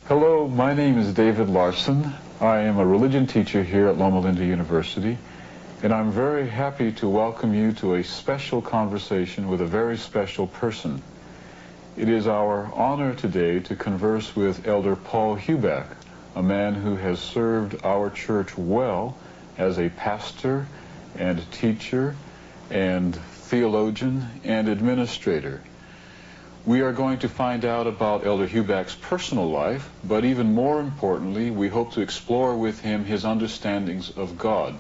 Hello, my name is David Larson. I am a religion teacher here at Loma Linda University, and I'm very happy to welcome you to a special conversation with a very special person. It is our honor today to converse with Elder Paul Heubach, a man who has served our church well as a pastor and teacher and theologian and administrator. We are going to find out about Elder Heubach's personal life, but even more importantly, we hope to explore with him his understandings of God.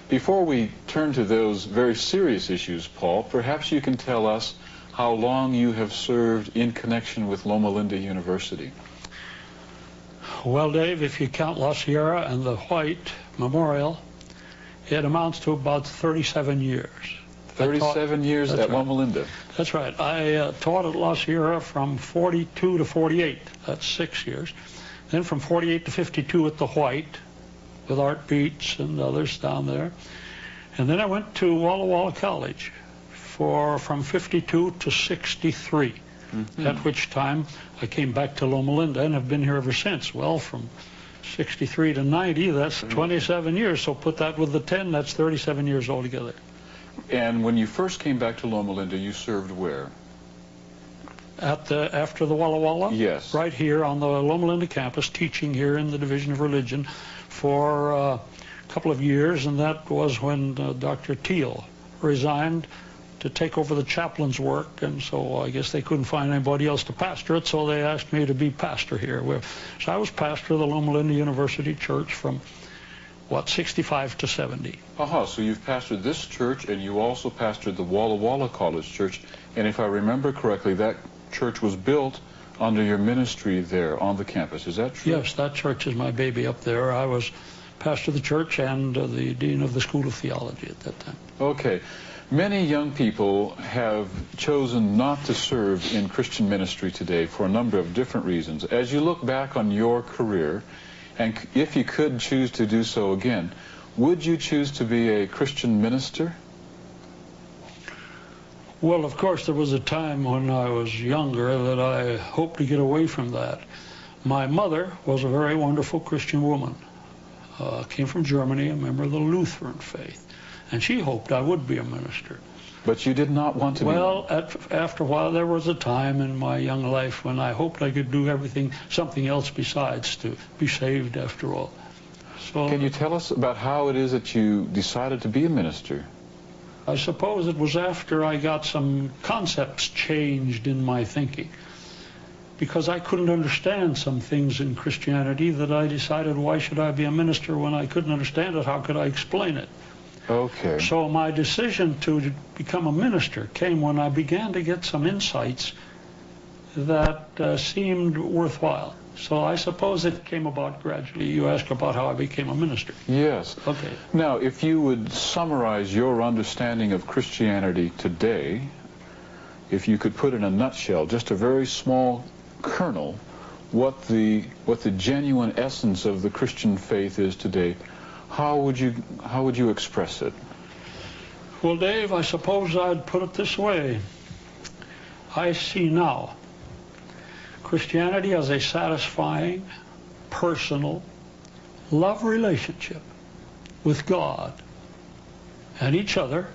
Before we turn to those very serious issues, Paul, perhaps you can tell us how long you have served in connection with Loma Linda University. Well, Dave, if you count La Sierra and the White Memorial, it amounts to about 37 years. 37 years at Loma Linda. That's right. I taught at La Sierra from 42 to 48. That's 6 years. Then from 48 to 52 at the White, with Art Beach and others down there. And then I went to Walla Walla College from 52 to 63, at which time I came back to Loma Linda and have been here ever since. Well, from 63 to 90, that's 27 years. So put that with the 10, that's 37 years altogether. And when you first came back to Loma Linda, you served where? After the Walla Walla? Yes. Right here on the Loma Linda campus, teaching here in the Division of Religion for a couple of years, and that was when Dr. Teal resigned to take over the chaplain's work, and so I guess they couldn't find anybody else to pastor it, so they asked me to be pastor here. So I was pastor of the Loma Linda University Church from 65 to 70. So you've pastored this church, and you also pastored the Walla Walla College Church, and if I remember correctly, that church was built under your ministry there on the campus. Is that true? Yes, that church is my baby up there. I was pastor of the church and the dean of the School of Theology at that time. Okay. Many young people have chosen not to serve in Christian ministry today for a number of different reasons. As you look back on your career, and if you could choose to do so again, would you choose to be a Christian minister? Well, of course, there was a time when I was younger that I hoped to get away from that. My mother was a very wonderful Christian woman. Came from Germany, a member of the Lutheran faith. And she hoped I would be a minister. But you did not want to be? Well, after a while, there was a time in my young life when I hoped I could do something else besides to be saved after all. So, can you tell us about how it is that you decided to be a minister? I suppose it was after I got some concepts changed in my thinking. Because I couldn't understand some things in Christianity that I decided, why should I be a minister when I couldn't understand it? How could I explain it? Okay. So my decision to become a minister came when I began to get some insights that seemed worthwhile. So I suppose it came about gradually. You asked about how I became a minister. Yes. Okay. Now, if you would summarize your understanding of Christianity today, if you could put in a nutshell, just a very small kernel, what the genuine essence of the Christian faith is today, how would you express it? Well, Dave, I suppose I'd put it this way. I see now Christianity as a satisfying, personal, love relationship with God and each other,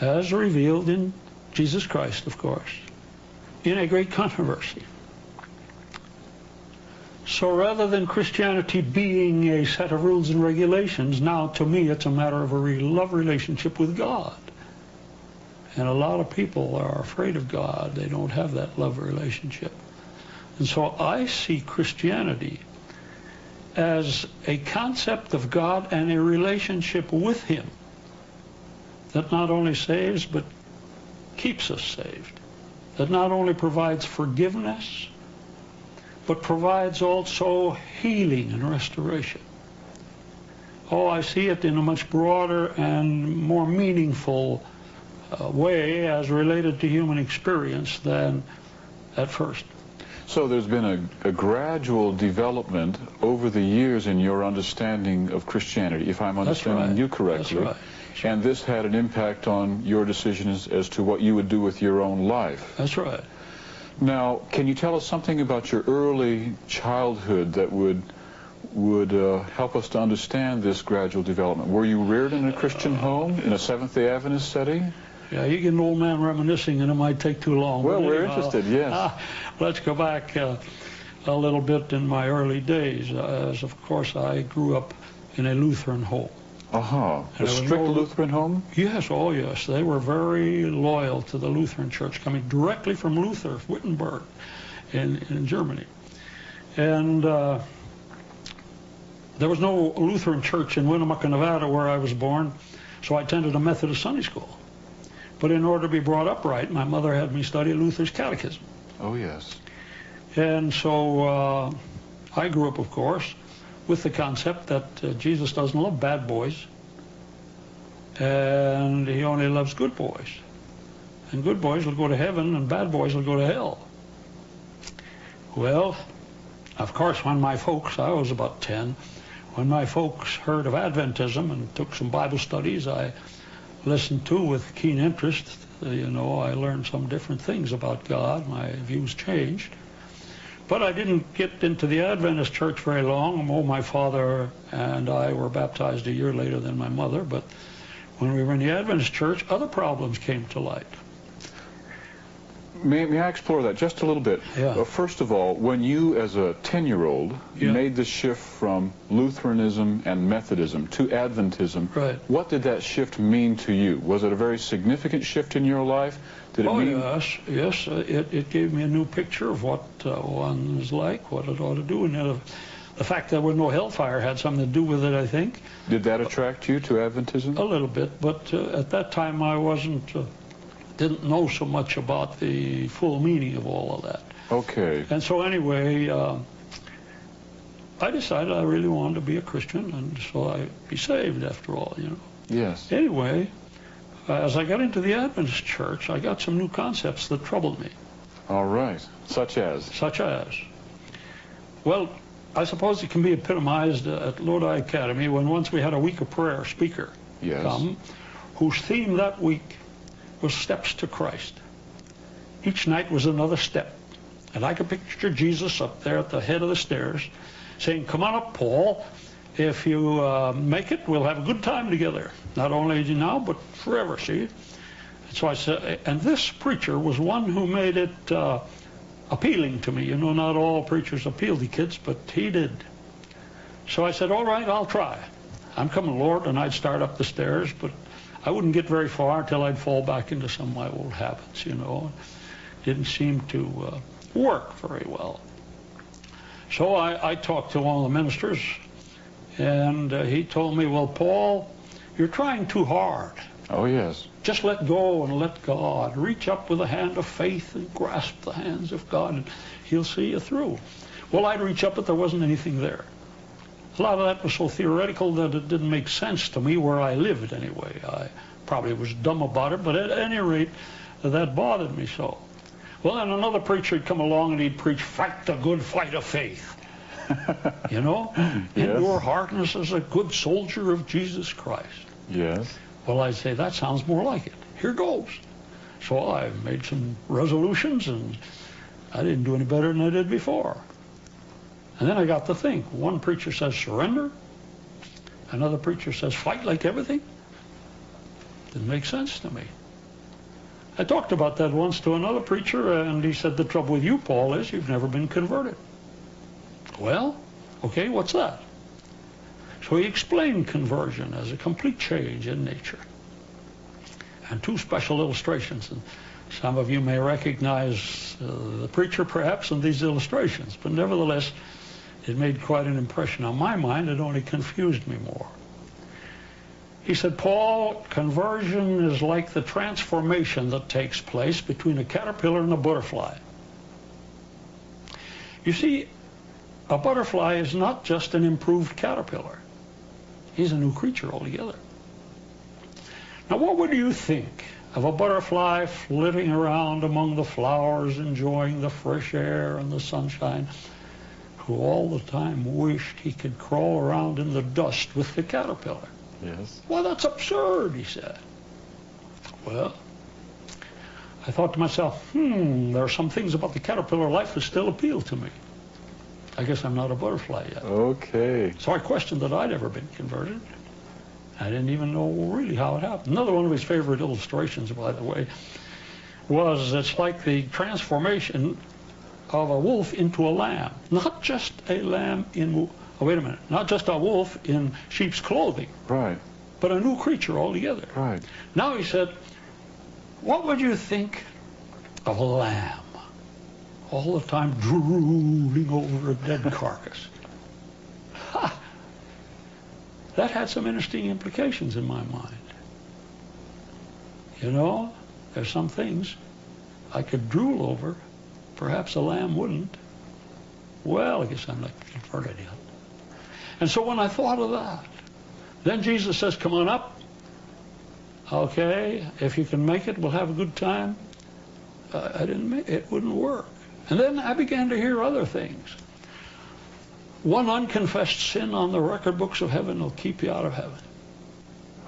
as revealed in Jesus Christ, of course, in a great controversy. So rather than Christianity being a set of rules and regulations, now to me it's a matter of a love relationship with God. And a lot of people are afraid of God. They don't have that love relationship. And so I see Christianity as a concept of God and a relationship with Him that not only saves but keeps us saved. That not only provides forgiveness, but provides also healing and restoration. Oh, I see it in a much broader and more meaningful way as related to human experience than at first. So there's been a gradual development over the years in your understanding of Christianity, if I'm understanding you correctly. That's right. And this had an impact on your decisions as to what you would do with your own life. That's right. Now, can you tell us something about your early childhood that would help us to understand this gradual development? Were you reared in a Christian home, in a Seventh-day Adventist setting? Yeah, you get an old man reminiscing, and it might take too long. Well, we're interested, yes. Let's go back a little bit in my early days, as of course I grew up in a Lutheran home. A strict Lutheran home? Yes, oh yes. They were very loyal to the Lutheran Church, coming directly from Luther, Wittenberg, in Germany. And there was no Lutheran church in Winnemucca, Nevada, where I was born, so I attended a Methodist Sunday school. But in order to be brought up right, my mother had me study Luther's catechism. Oh, yes. And so I grew up, of course, with the concept that Jesus doesn't love bad boys, and he only loves good boys. And good boys will go to heaven, and bad boys will go to hell. Well, of course, when my folks, I was about 10, when my folks heard of Adventism and took some Bible studies, I listened to with keen interest. You know, I learned some different things about God. My views changed. But I didn't get into the Adventist church very long. Oh, my father and I were baptized a year later than my mother. But when we were in the Adventist church, other problems came to light. May I explore that just a little bit? Yeah. First of all, when you, as a 10-year-old, made the shift from Lutheranism and Methodism to Adventism, right, what did that shift mean to you? Was it a very significant shift in your life? Did it mean... Yes. It gave me a new picture of what one is like, what it ought to do. And the fact that there was no hellfire had something to do with it, I think. Did that attract you to Adventism? A little bit, but at that time I didn't know so much about the full meaning of all of that. Okay. And so anyway, I decided I really wanted to be a Christian, and so I'd be saved after all, you know. Yes. Anyway, as I got into the Adventist church, I got some new concepts that troubled me. All right. Such as? Such as? Well, I suppose it can be epitomized at Lodi Academy when once we had a week of prayer speaker come, whose theme that week was steps to Christ. Each night was another step. And I could picture Jesus up there at the head of the stairs saying, "Come on up, Paul. If you make it, we'll have a good time together. Not only now, but forever," see? So I said, and this preacher was one who made it appealing to me. You know, not all preachers appeal to kids, but he did. So I said, "All right, I'll try. I'm coming, Lord," and I'd start up the stairs, but I wouldn't get very far until I'd fall back into some of my old habits, you know. Didn't seem to work very well. So I talked to one of the ministers, and he told me, "Well, Paul, you're trying too hard. Oh, yes. Just let go and let God. Reach up with a hand of faith and grasp the hands of God, and he'll see you through." Well, I'd reach up, but there wasn't anything there. A lot of that was so theoretical that it didn't make sense to me where I lived anyway. I probably was dumb about it, but at any rate, that bothered me so. Well, then another preacher would come along and he'd preach, "Fight the good fight of faith." You know? Yes. "Endure hardness as a good soldier of Jesus Christ." Yes. Well, I'd say, that sounds more like it. Here goes. So I made some resolutions, and I didn't do any better than I did before. And then I got to think. One preacher says surrender. Another preacher says fight like everything. Didn't make sense to me. I talked about that once to another preacher, and he said, "The trouble with you, Paul, is you've never been converted." Well, okay, what's that? So he explained conversion as a complete change in nature. And two special illustrations. And some of you may recognize the preacher perhaps in these illustrations, but nevertheless, it made quite an impression on my mind. It only confused me more. He said, "Paul, conversion is like the transformation that takes place between a caterpillar and a butterfly. You see, a butterfly is not just an improved caterpillar. He's a new creature altogether. Now, what would you think of a butterfly flitting around among the flowers, enjoying the fresh air and the sunshine, who all the time wished he could crawl around in the dust with the caterpillar?" Yes. "Well, that's absurd," he said. Well, I thought to myself, there are some things about the caterpillar life that still appeal to me. I guess I'm not a butterfly yet. Okay. So I questioned that I'd ever been converted. I didn't even know really how it happened. Another one of his favorite illustrations, by the way, was it's like the transformation of a wolf into a lamb. Not just a lamb in, not just a wolf in sheep's clothing. Right. But a new creature altogether. Right. Now he said, what would you think of a lamb all the time drooling over a dead carcass? Ha! That had some interesting implications in my mind. You know, there's some things I could drool over. Perhaps a lamb wouldn't. Well, I guess I'm not converted yet. And so when I thought of that, then Jesus says, come on up. Okay, if you can make it, we'll have a good time. I didn't make it. It wouldn't work. And then I began to hear other things. One unconfessed sin on the record books of heaven will keep you out of heaven.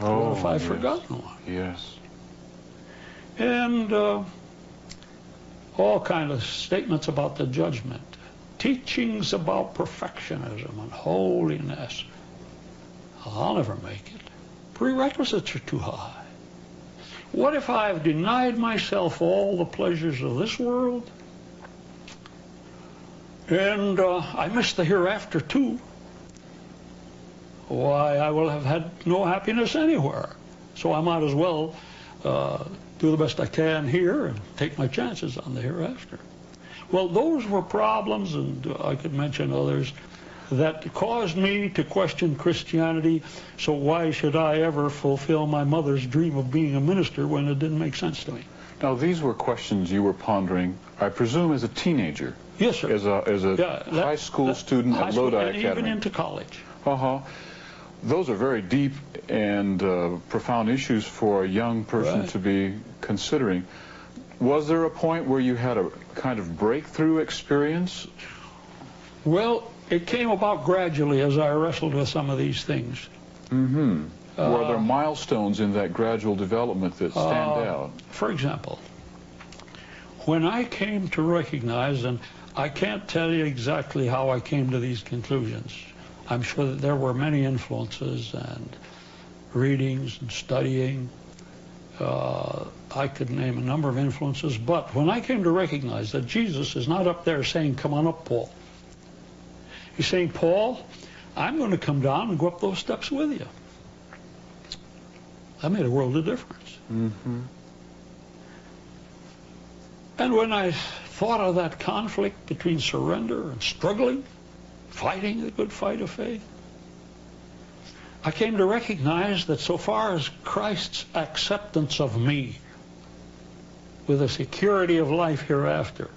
Oh, what if I've yes. forgotten one? Yes. And all kind of statements about the judgment. Teachings about perfectionism and holiness. I'll never make it. Prerequisites are too high. What if I've denied myself all the pleasures of this world? And I miss the hereafter too. Why, I will have had no happiness anywhere. So I might as well do the best I can here and take my chances on the hereafter. Well, those were problems, and I could mention others, that caused me to question Christianity. So why should I ever fulfill my mother's dream of being a minister when it didn't make sense to me? Now, these were questions you were pondering, I presume, as a teenager. Yes, sir. As a high school student at Lodi Academy. Even into college. Uh-huh. Those are very deep and profound issues for a young person to be considering. Was there a point where you had a kind of breakthrough experience? Well, it came about gradually as I wrestled with some of these things. Mm-hmm. Were there milestones in that gradual development that stand out? For example, when I came to recognize, and I can't tell you exactly how I came to these conclusions. I'm sure that there were many influences and readings and studying. I could name a number of influences, but when I came to recognize that Jesus is not up there saying, come on up, Paul. He's saying, Paul, I'm going to come down and go up those steps with you. That made a world of difference. Mm-hmm. And when I thought of that conflict between surrender and struggling, fighting the good fight of faith, I came to recognize that so far as Christ's acceptance of me with a security of life hereafter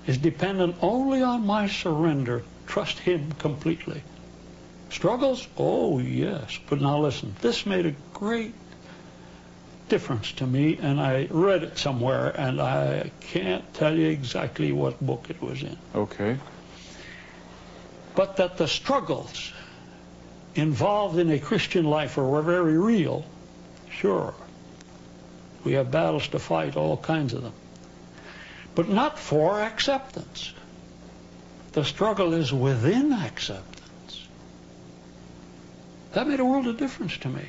is dependent only on my surrender, trust Him completely. Struggles? Oh, yes. But now listen, this made a great difference to me, and I read it somewhere, and I can't tell you exactly what book it was in. Okay. But that the struggles involved in a Christian life are very real, sure. We have battles to fight, all kinds of them. But not for acceptance. The struggle is within acceptance. That made a world of difference to me.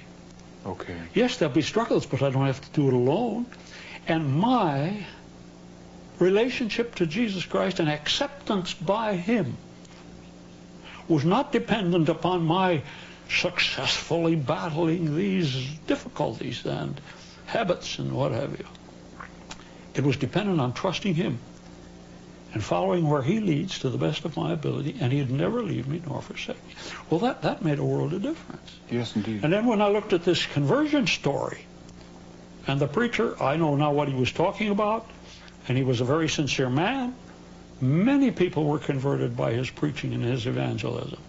Okay. Yes, there'll be struggles, but I don't have to do it alone. And my relationship to Jesus Christ and acceptance by Him was not dependent upon my successfully battling these difficulties and habits and what have you. It was dependent on trusting Him and following where He leads to the best of my ability, and He'd never leave me nor forsake me. Well, that made a world of difference. Yes, indeed. And then when I looked at this conversion story, and the preacher, I know now what he was talking about, and he was a very sincere man. Many people were converted by his preaching and his evangelism.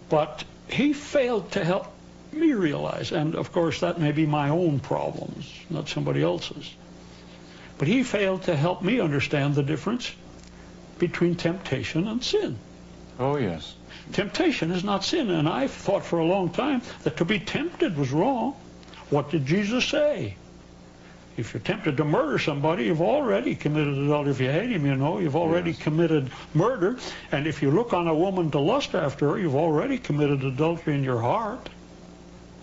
But he failed to help me realize, and of course that may be my own problems, not somebody else's. But he failed to help me understand the difference between temptation and sin. Oh, yes. Temptation is not sin, and I thought for a long time that to be tempted was wrong. What did Jesus say? If you're tempted to murder somebody, you've already committed adultery. If you hate him, you know, you've already committed murder. And if you look on a woman to lust after her, you've already committed adultery in your heart.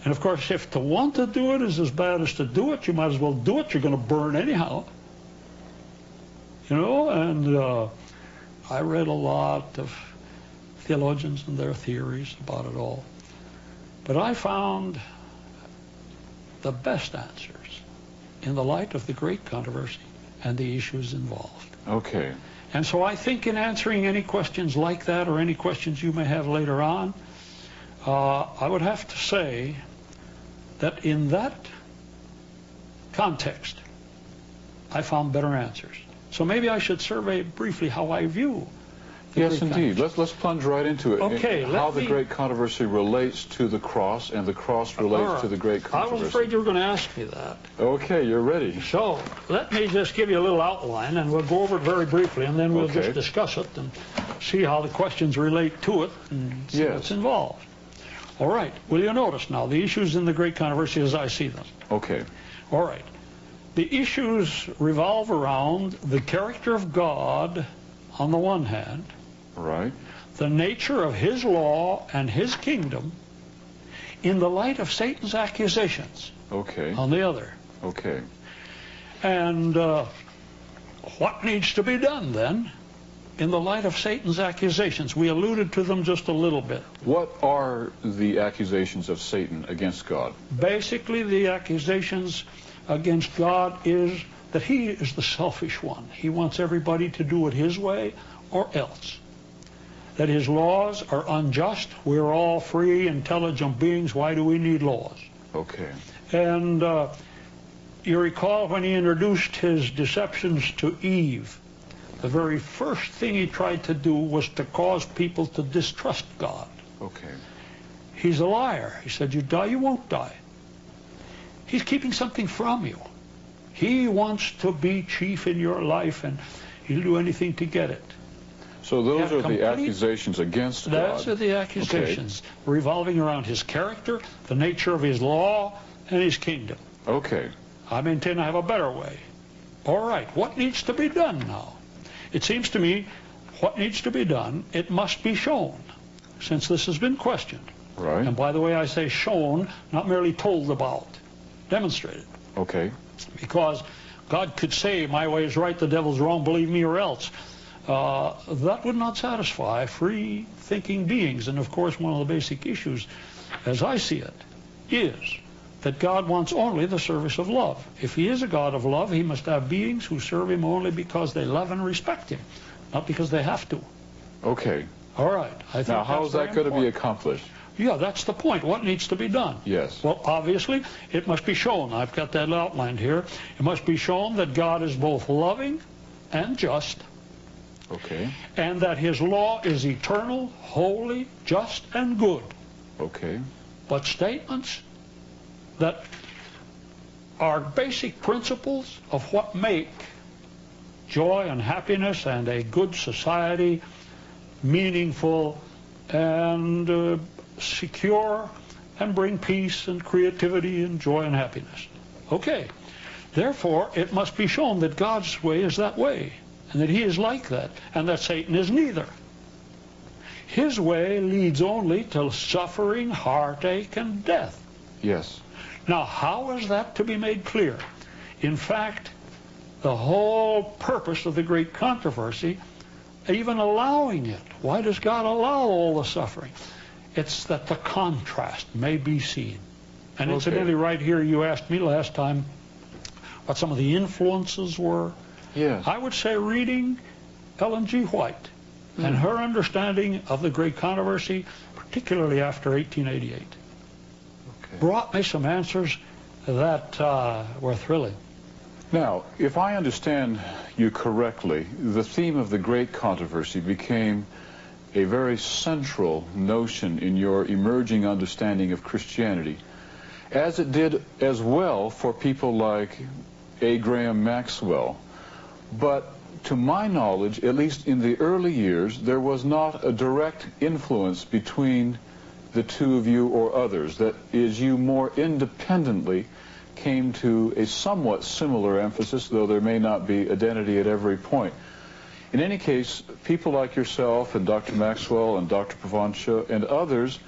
And of course, if to want to do it is as bad as to do it, you might as well do it. You're going to burn anyhow. You know, and I read a lot of theologians and their theories about it all. But I found the best answers in the light of the great controversy and the issues involved. Okay. And so I think in answering any questions like that or any questions you may have later on, I would have to say that in that context, I found better answers. So maybe I should survey briefly how I view the Yes, great indeed. controversy. Let's plunge right into it. Okay, how the great controversy relates to the cross, and the cross relates to the great controversy. I was afraid you were going to ask me that. Okay, you're ready. So let me just give you a little outline, and we'll go over it very briefly, and then we'll just discuss it and see how the questions relate to it and see what's involved. All right. Will you notice now the issues in the great controversy as I see them? Okay. All right. The issues revolve around the character of God on the one hand, right, the nature of his law and his kingdom in the light of Satan's accusations on the other. Okay. And what needs to be done then in the light of Satan's accusations? We alluded to them just a little bit. What are the accusations of Satan against God? Basically, the accusations against God is that he is the selfish one. He wants everybody to do it his way or else. That his laws are unjust. We're all free, intelligent beings. Why do we need laws? Okay. And you recall when he introduced his deceptions to Eve, the very first thing he tried to do was to cause people to distrust God. Okay. He's a liar. He said, you die, you won't die. He's keeping something from you. He wants to be chief in your life, and he'll do anything to get it. So those are the accusations against God. Those are the accusations revolving around his character, the nature of his law, and his kingdom. Okay. I maintain I have a better way. All right, what needs to be done now? It seems to me what needs to be done, it must be shown, since this has been questioned. Right. And by the way, I say shown, not merely told about, demonstrated. Okay. Because God could say, my way is right, the devil's wrong, believe me or else. That would not satisfy free-thinking beings. And of course, one of the basic issues, as I see it, is that God wants only the service of love. If he is a God of love, he must have beings who serve him only because they love and respect him, not because they have to. Okay. All right. I think now, how is that going to be accomplished? Yeah, that's the point. What needs to be done? Yes. Well, obviously, it must be shown. I've got that outlined here. It must be shown that God is both loving and just. Okay. And that his law is eternal, holy, just, and good. Okay. But statements that are basic principles of what make joy and happiness and a good society meaningful and secure and bring peace and creativity and joy and happiness. Okay. Therefore, it must be shown that God's way is that way, and that he is like that, and that Satan is neither. His way leads only to suffering, heartache, and death. Yes. Now, how is that to be made clear? In fact, the whole purpose of the great controversy, even allowing it, why does God allow all the suffering? It's that the contrast may be seen. And incidentally, right here, you asked me last time what some of the influences were. Yes. I would say reading Ellen G. White and her understanding of the great controversy, particularly after 1888, brought me some answers that were thrilling. Now, if I understand you correctly, the theme of the great controversy became a very central notion in your emerging understanding of Christianity, as it did as well for people like A. Graham Maxwell. But to my knowledge, at least in the early years, there was not a direct influence between the two of you or others. That is, you more independently came to a somewhat similar emphasis, though there may not be identity at every point. In any case, people like yourself and Dr. Maxwell and Dr. Provenza and others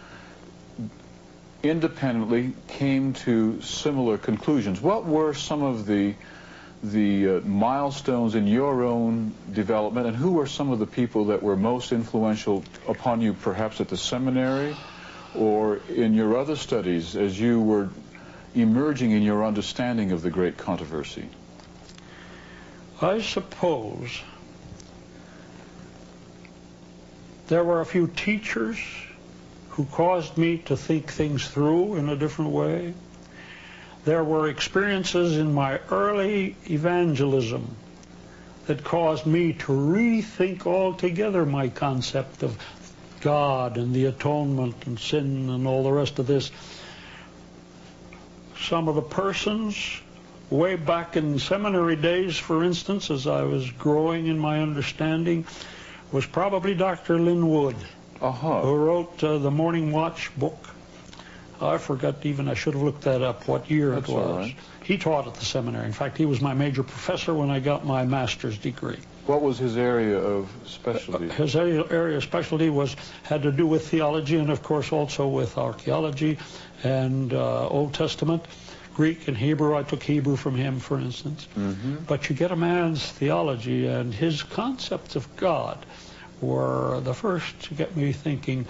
independently came to similar conclusions. What were some of the milestones in your own development, and who were some of the people that were most influential upon you, perhaps at the seminary or in your other studies as you were emerging in your understanding of the great controversy? I suppose there were a few teachers who caused me to think things through in a different way. There were experiences in my early evangelism that caused me to rethink altogether my concept of God and the atonement and sin and all the rest of this. Some of the persons, way back in seminary days, for instance, as I was growing in my understanding, was probably Dr. Linwood, who wrote the Morning Watch book. I forgot even, I should have looked that up, what year it was. All right. He taught at the seminary. In fact, he was my major professor when I got my master's degree. What was his area of specialty? His area of specialty had to do with theology and, of course, also with archaeology and Old Testament, Greek and Hebrew. I took Hebrew from him, for instance. But you get a man's theology, and his concepts of God were the first to get me thinking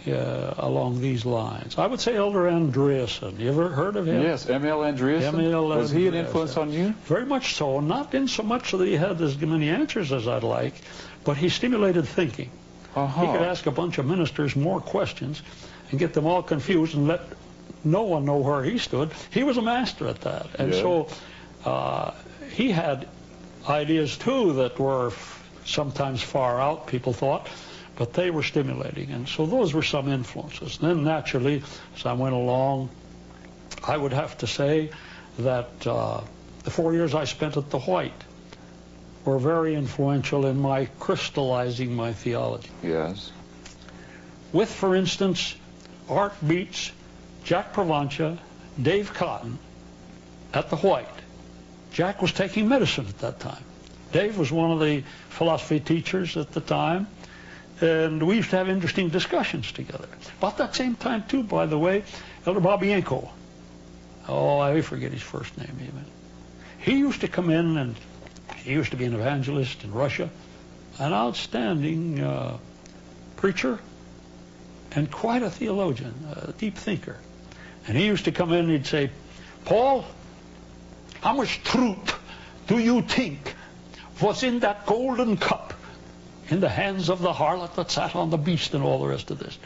along these lines. I would say Elder Andreasen. You ever heard of him? Yes, M.L. Andreasen. Was he an influence on you? Very much so. Not in so much that he had as many answers as I'd like, but he stimulated thinking. He could ask a bunch of ministers more questions and get them all confused and let no one know where he stood. He was a master at that. And so he had ideas, too, that were sometimes far out, people thought, but they were stimulating. And so those were some influences. And then naturally, as I went along, I would have to say that the 4 years I spent at the White were very influential in my crystallizing my theology. Yes. With, for instance, Art Beach, Jack Provenza, Dave Cotton at the White. Jack was taking medicine at that time. Dave was one of the philosophy teachers at the time, and we used to have interesting discussions together. About that same time, too, by the way, Elder Babienko. Oh, I forget his first name even. He used to come in, and he used to be an evangelist in Russia, an outstanding preacher, and quite a theologian, a deep thinker. And he used to come in and he'd say, Paul, how much truth do you think was in that golden cup in the hands of the harlot that sat on the beast and all the rest of this?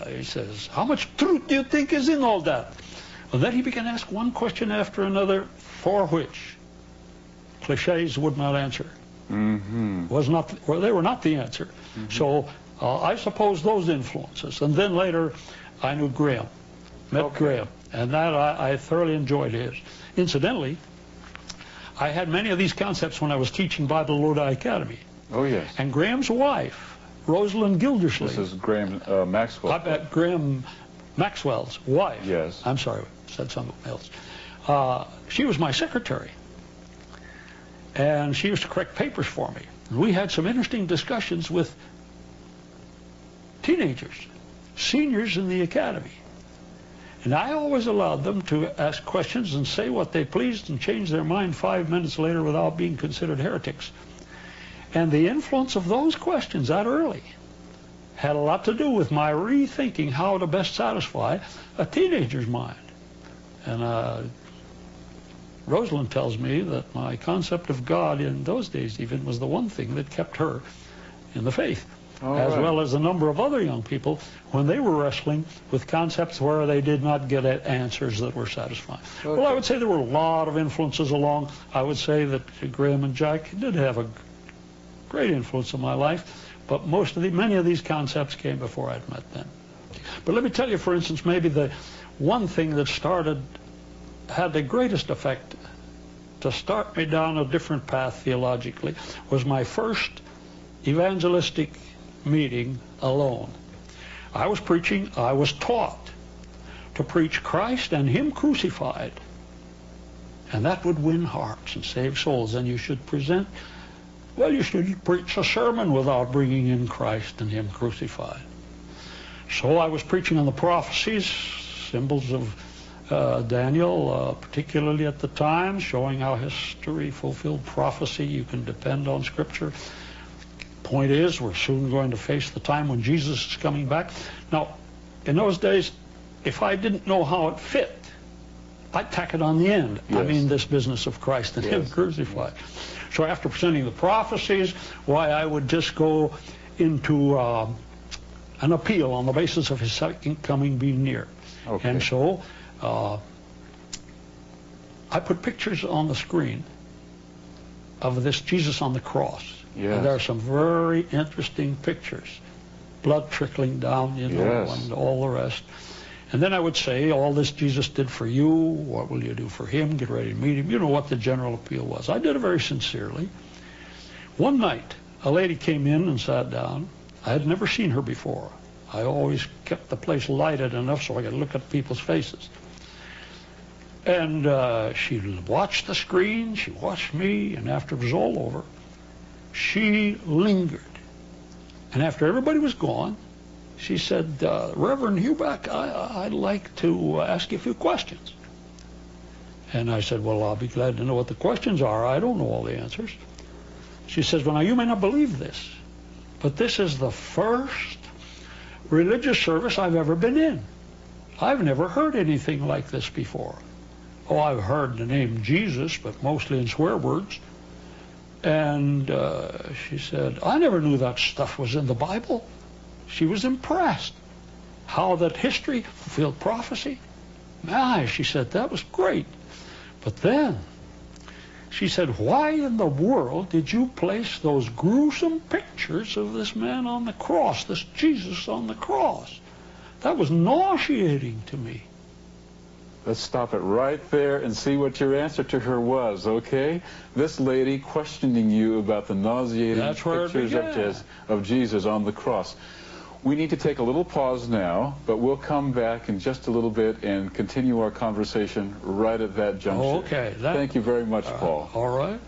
He says, how much truth do you think is in all that? And then he began to ask one question after another, for which cliches would not answer. Well, they were not the answer. So I suppose those influences. And then later, I knew Graham, met Graham, and that I thoroughly enjoyed his. Incidentally, I had many of these concepts when I was teaching Bible at Lodi Academy. Oh, yes. And Graham's wife, Rosalind Gildersleeve. This is Graham Maxwell. I bet Graham Maxwell's wife. Yes. I'm sorry, said something else. She was my secretary. And she used to correct papers for me. And we had some interesting discussions with teenagers, seniors in the academy. And I always allowed them to ask questions and say what they pleased and change their mind 5 minutes later without being considered heretics. And the influence of those questions that early had a lot to do with my rethinking how to best satisfy a teenager's mind. And Rosalind tells me that my concept of God in those days even was the one thing that kept her in the faith. As well as a number of other young people when they were wrestling with concepts where they did not get answers that were satisfying. Well, I would say there were a lot of influences along. I would say that Graham and Jack did have a great influence on my life, but many of these concepts came before I'd met them. But let me tell you, for instance, maybe the one thing that had the greatest effect to start me down a different path theologically was my first evangelistic meeting alone. I was preaching, I was taught to preach Christ and Him crucified And that would win hearts and save souls. And you should present, well, you should preach a sermon without bringing in Christ and Him crucified. So I was preaching on the prophecies, symbols of Daniel, particularly at the time, showing how history fulfilled prophecy. You can depend on Scripture. Point is, we're soon going to face the time when Jesus is coming back. Now, in those days, if I didn't know how it fit, I'd tack it on the end. Yes. I mean, this business of Christ and Him crucified. Yes. So after presenting the prophecies, why, I would just go into an appeal on the basis of His second coming being near. Okay. And so I put pictures on the screen of this Jesus on the cross. Yes. And there are some very interesting pictures. Blood trickling down, you know, yes. and all the rest. And then I would say, all this Jesus did for you, what will you do for Him? Get ready to meet Him. You know what the general appeal was. I did it very sincerely. One night, a lady came in and sat down. I had never seen her before. I always kept the place lighted enough so I could look at people's faces. And she watched the screen, she watched me, and after it was all over, she lingered. And after everybody was gone, she said, Reverend Heubach, I'd like to ask you a few questions. And I said, well, I'll be glad to know what the questions are. I don't know all the answers. She says, well, now you may not believe this, but this is the first religious service I've ever been in. I've never heard anything like this before. Oh, I've heard the name Jesus, but mostly in swear words. And she said, I never knew that stuff was in the Bible. She was impressed. How that history fulfilled prophecy. My, she said, that was great. But then, she said, why in the world did you place those gruesome pictures of this man on the cross, this Jesus on the cross? That was nauseating to me. Let's stop it right there and see what your answer to her was, okay? This lady questioning you about the nauseating pictures of Jesus on the cross. We need to take a little pause now, but we'll come back in just a little bit and continue our conversation right at that juncture. Oh, okay. Thank you very much, Paul. All right.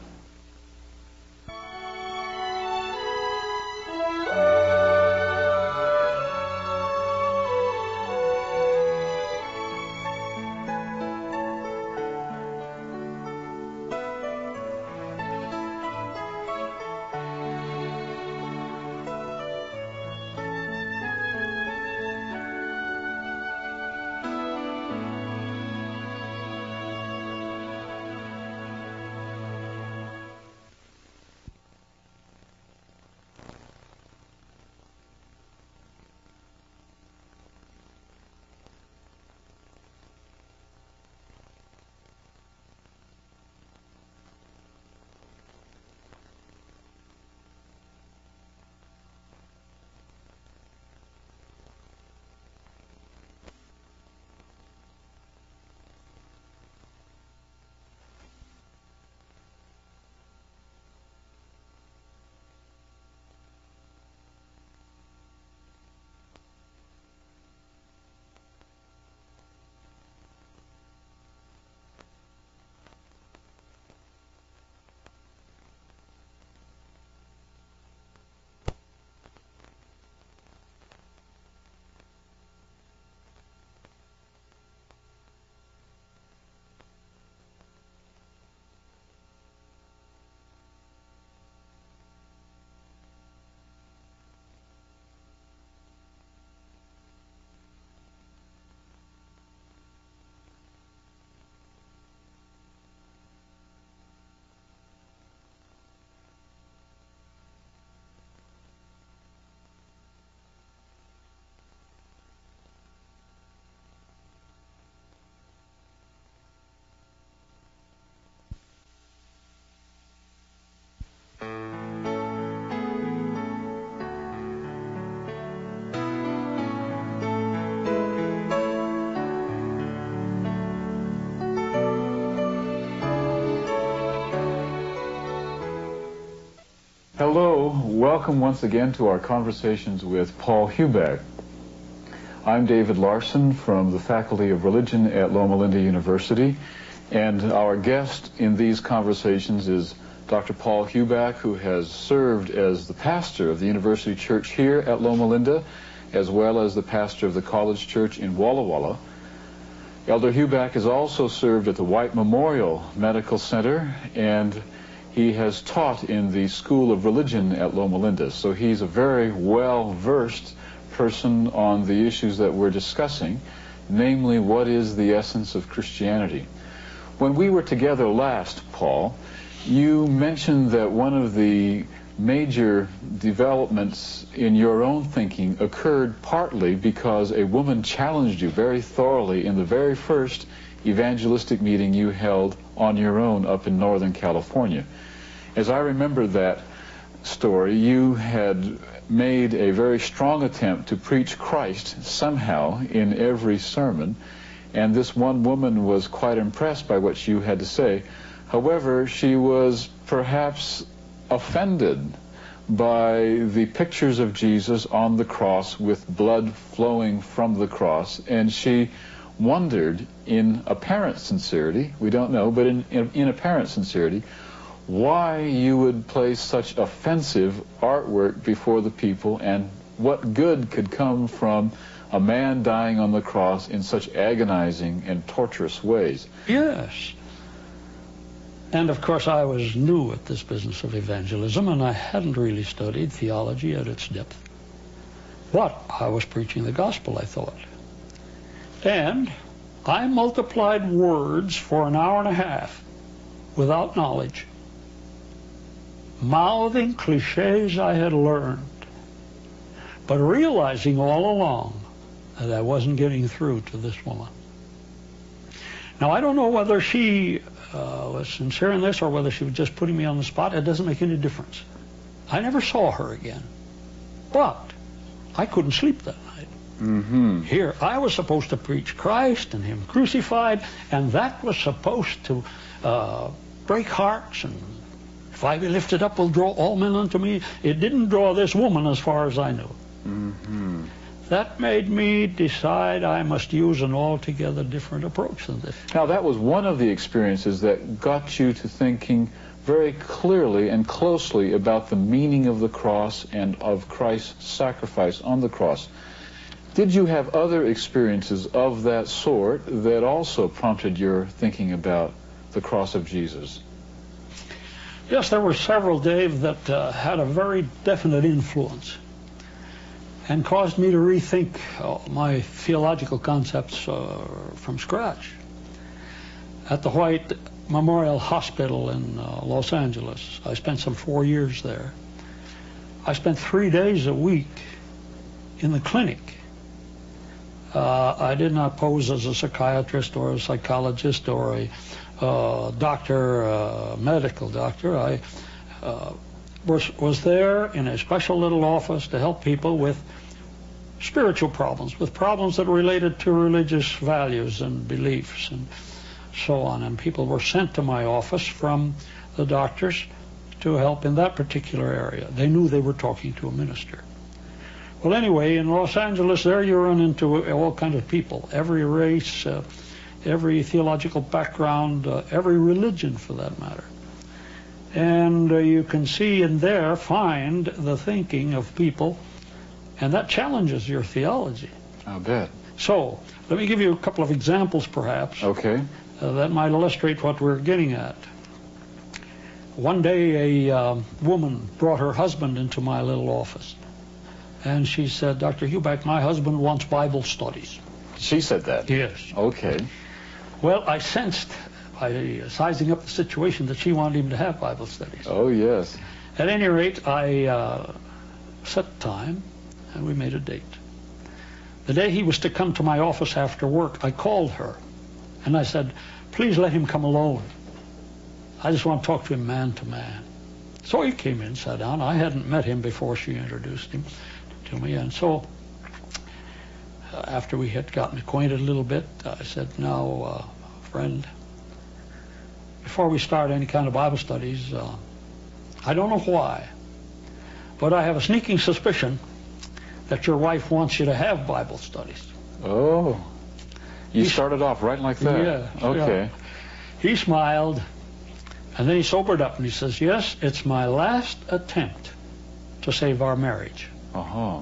Hello, welcome once again to our conversations with Paul Heubach. I'm David Larson from the Faculty of Religion at Loma Linda University, And our guest in these conversations is Dr. Paul Heubach, who has served as the pastor of the University Church here at Loma Linda, as well as the pastor of the College Church in Walla Walla. Elder Heubach has also served at the White Memorial Medical Center, and he has taught in the School of Religion at Loma Linda. So he's a very well-versed person on the issues that we're discussing, namely, what is the essence of Christianity? When we were together last, Paul, you mentioned that one of the major developments in your own thinking occurred partly because a woman challenged you very thoroughly in the very first evangelistic meeting you held on your own up in Northern California. As I remember that story, you had made a very strong attempt to preach Christ somehow in every sermon, and this one woman was quite impressed by what you had to say. However, she was perhaps offended by the pictures of Jesus on the cross with blood flowing from the cross, and she wondered in apparent sincerity, we don't know, but in apparent sincerity, why you would place such offensive artwork before the people, and what good could come from a man dying on the cross in such agonizing and torturous ways. Yes. And of course I was new at this business of evangelism, and I hadn't really studied theology at its depth. But I was preaching the gospel, I thought. And I multiplied words for an hour and a half without knowledge, mouthing cliches I had learned, but realizing all along that I wasn't getting through to this woman. Now, I don't know whether she was sincere in this or whether she was just putting me on the spot. It doesn't make any difference. I never saw her again. But I couldn't sleep that night. Mm-hmm. Here, I was supposed to preach Christ and Him crucified, and that was supposed to break hearts, and if I be lifted up will draw all men unto me. It didn't draw this woman as far as I knew. Mm-hmm. That made me decide I must use an altogether different approach than this. Now, that was one of the experiences that got you to thinking very clearly and closely about the meaning of the cross and of Christ's sacrifice on the cross. Did you have other experiences of that sort that also prompted your thinking about the cross of Jesus? Yes, there were several, Dave, that had a very definite influence and caused me to rethink my theological concepts from scratch. At the White Memorial Hospital in Los Angeles, I spent some 4 years there. I spent 3 days a week in the clinic. I did not pose as a psychiatrist or a psychologist or a doctor, medical doctor. I was there in a special little office to help people with spiritual problems, with problems that related to religious values and beliefs and so on. And people were sent to my office from the doctors to help in that particular area. They knew they were talking to a minister. Well, anyway, in Los Angeles, there you run into all kinds of people, every race, every theological background, every religion for that matter. And you can see in there, find the thinking of people, and that challenges your theology. I'll bet. So, let me give you a couple of examples, perhaps, okay, that might illustrate what we're getting at. One day, a woman brought her husband into my little office, and she said, "Dr. Heubach, my husband wants Bible studies." She said that? Yes. Okay. Well, I sensed, by sizing up the situation, that she wanted him to have Bible studies. Oh, yes. At any rate, I set time, and we made a date. The day he was to come to my office after work, I called her, and I said, "Please let him come alone. I just want to talk to him man to man." So he came in, sat down. I hadn't met him before she introduced him to me, and so after we had gotten acquainted a little bit, I said, "Now, friend, before we start any kind of Bible studies, I don't know why, but I have a sneaking suspicion that your wife wants you to have Bible studies." Oh, you started off right like that. Yeah. Okay. He smiled, and then he sobered up and he says, yes, it's my last attempt to save our marriage. Uh-huh.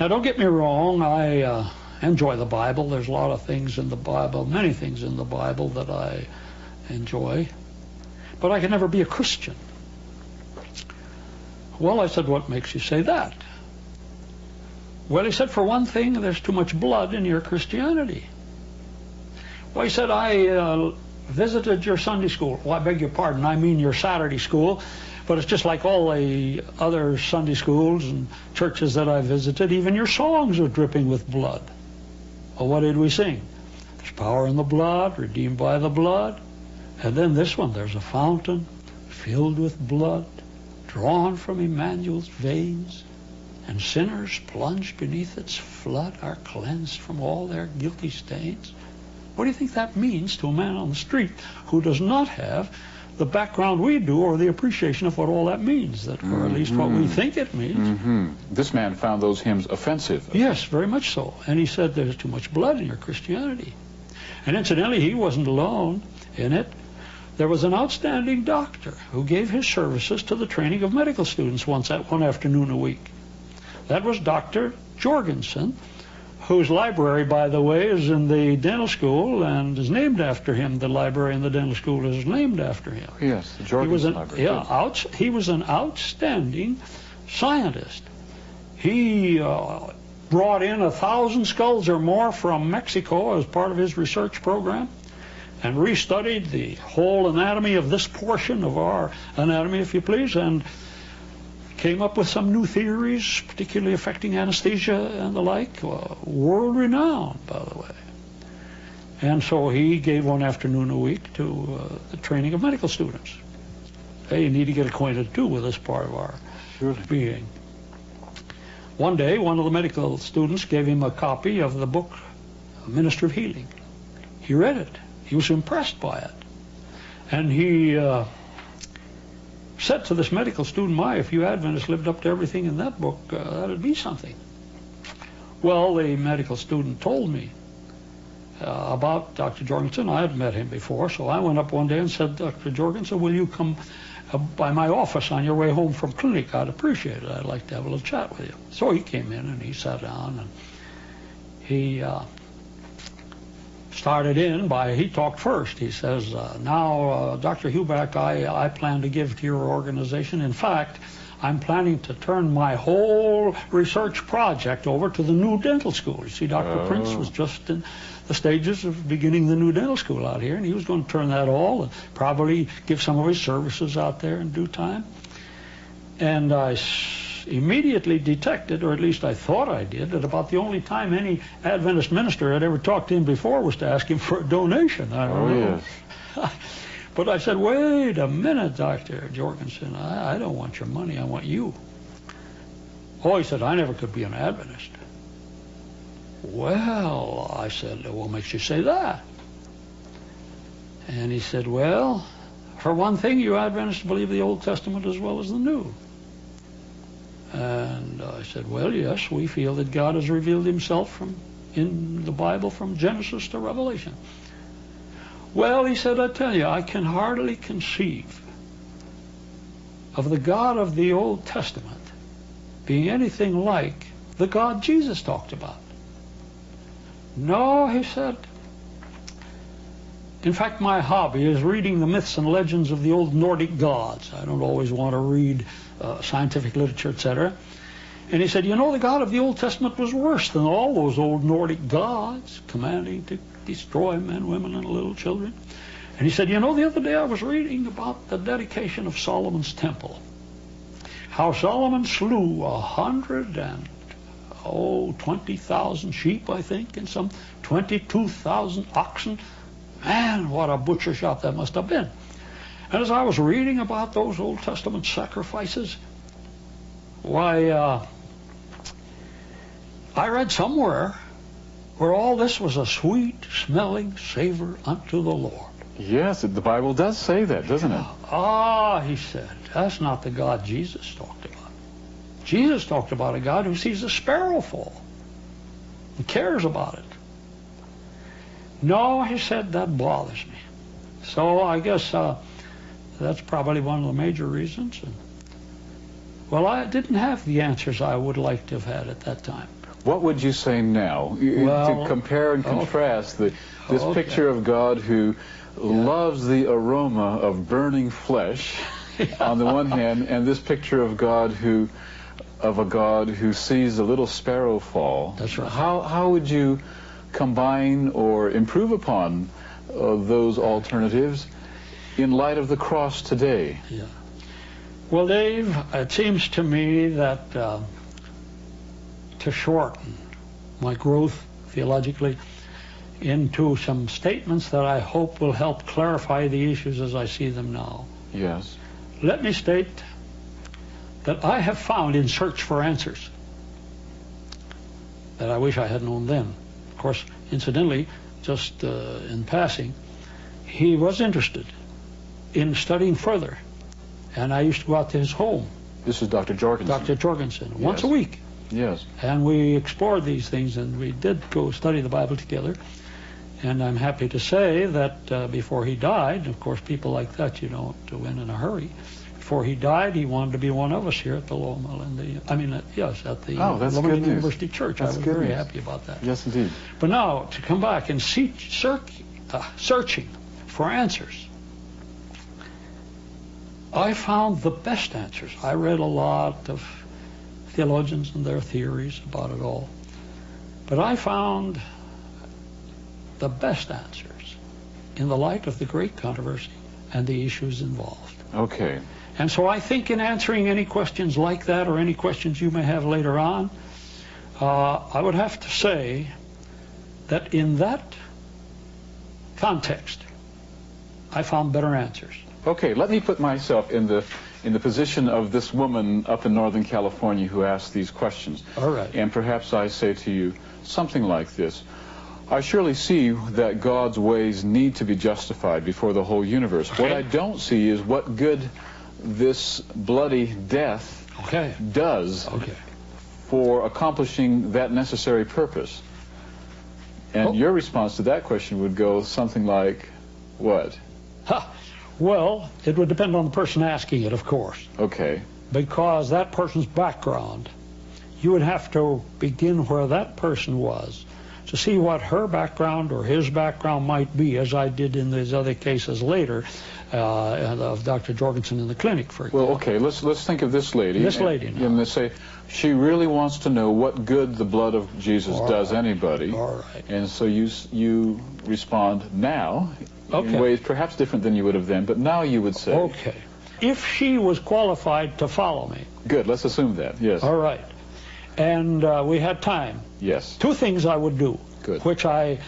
Now, don't get me wrong, I enjoy the Bible. There's a lot of things in the Bible, many things in the Bible that I enjoy, but I can never be a Christian. Well, I said, what makes you say that? Well, he said, for one thing, there's too much blood in your Christianity. Well, he said, I visited your Sunday school. Well, I beg your pardon, I mean your Saturday school, but it's just like all the other Sunday schools and churches that I visited. Even your songs are dripping with blood. Well, what did we sing? There's power in the blood, redeemed by the blood. And then this one, there's a fountain filled with blood, drawn from Emmanuel's veins, and sinners plunged beneath its flood are cleansed from all their guilty stains. What do you think that means to a man on the street who does not have the background we do or the appreciation of what all that means, or at least what we think it means? Mm-hmm. This man found those hymns offensive. Yes, very much so. And he said, there's too much blood in your Christianity. And incidentally, he wasn't alone in it. There was an outstanding doctor who gave his services to the training of medical students one afternoon a week. That was Dr. Jorgensen, whose library, by the way, is in the dental school and is named after him. The library in the dental school is named after him. Yes, the Jorgensen library. Yeah, he was an outstanding scientist. He brought in 1,000 skulls or more from Mexico as part of his research program and restudied the whole anatomy of this portion of our anatomy, if you please, and came up with some new theories, particularly affecting anesthesia and the like, world-renowned, by the way. And so he gave one afternoon a week to the training of medical students. They need to get acquainted, too, with this part of our being. One day, one of the medical students gave him a copy of the book, Minister of Healing. He read it. He was impressed by it. And he said to this medical student, my, if you Adventists lived up to everything in that book, that'd be something. Well, the medical student told me about Dr. Jorgensen. I had met him before, so I went up one day and said, Dr. Jorgensen, will you come by my office on your way home from clinic? I'd appreciate it. I'd like to have a little chat with you. So he came in and he sat down and he started in by, he talked first. He says, now, Dr. Heubach, I plan to give to your organization. In fact, I'm planning to turn my whole research project over to the new dental school. You see, Dr. Prince was just in the stages of beginning the new dental school out here, and he was going to turn that all and probably give some of his services out there in due time. And I immediately detected, or at least I thought I did, that about the only time any Adventist minister had ever talked to him before was to ask him for a donation. I don't know. Yes. But I said, wait a minute, Dr. Jorgensen, I don't want your money, I want you. Oh, he said, I never could be an Adventist. Well, I said, what makes you say that? And he said, well, for one thing, you Adventists believe the Old Testament as well as the New. And I said, well, yes, we feel that God has revealed himself in the Bible from Genesis to Revelation. Well, he said, I tell you, I can hardly conceive of the God of the Old Testament being anything like the God Jesus talked about. No, he said. In fact, my hobby is reading the myths and legends of the old Nordic gods. I don't always want to read scientific literature, etc. And he said, you know, the God of the Old Testament was worse than all those old Nordic gods, commanding to destroy men, women, and little children. And he said, you know, the other day I was reading about the dedication of Solomon's temple. How Solomon slew 120,000 sheep, I think, and some 22,000 oxen. Man, what a butcher shop that must have been. And as I was reading about those Old Testament sacrifices, why, I read somewhere where all this was a sweet-smelling savor unto the Lord. Yes, the Bible does say that, doesn't it? Ah, he said, that's not the God Jesus talked about. Jesus talked about a God who sees a sparrow fall and cares about it. No, he said, that bothers me. So I guess that's probably one of the major reasons. Well, I didn't have the answers I would like to have had at that time. What would you say now? Well, to compare and contrast this Okay. picture of God who loves the aroma of burning flesh on the one hand, and this picture of a God who sees a little sparrow fall. That's right. How would you combine or improve upon those alternatives in light of the cross today? Yeah. Well, Dave, it seems to me that to shorten my growth theologically into some statements that I hope will help clarify the issues as I see them now. Yes. Let me state that I have found in search for answers that I wish I had known then. Of course, incidentally, just in passing, he was interested in studying further. And I used to go out to his home. This is Dr. Jorgensen. Dr. Jorgensen, once a week. Yes. And we explored these things, and we did go study the Bible together. And I'm happy to say that before he died, of course, people like that you don't win in a hurry. Before he died, he wanted to be one of us here at the Loma Linda. At the Loma Linda University Church. I was very happy about that. Yes, indeed. But now, to come back and searching for answers, I found the best answers. I read a lot of theologians and their theories about it all. But I found the best answers in the light of the great controversy and the issues involved. Okay. And so I think in answering any questions like that or any questions you may have later on, I would have to say that in that context, I found better answers. Okay, let me put myself in the position of this woman up in Northern California who asked these questions. All right. And perhaps I say to you something like this. I surely see that God's ways need to be justified before the whole universe. Okay. What I don't see is what good this bloody death does for accomplishing that necessary purpose. And your response to that question would go something like, what? Well, it would depend on the person asking it, of course. Okay. Because that person's background, you would have to begin where that person was to see what her background or his background might be, as I did in these other cases later of Dr. Jorgensen in the clinic, for example. Well, okay, let's think of this lady. This lady now. And let's say she really wants to know what good the blood of Jesus does anybody. All right. And so you respond now in ways perhaps different than you would have then, but now you would say. Okay. If she was qualified to follow me. Good, let's assume that, yes. All right. And we had time. Yes. Two things I would do. Good. Which I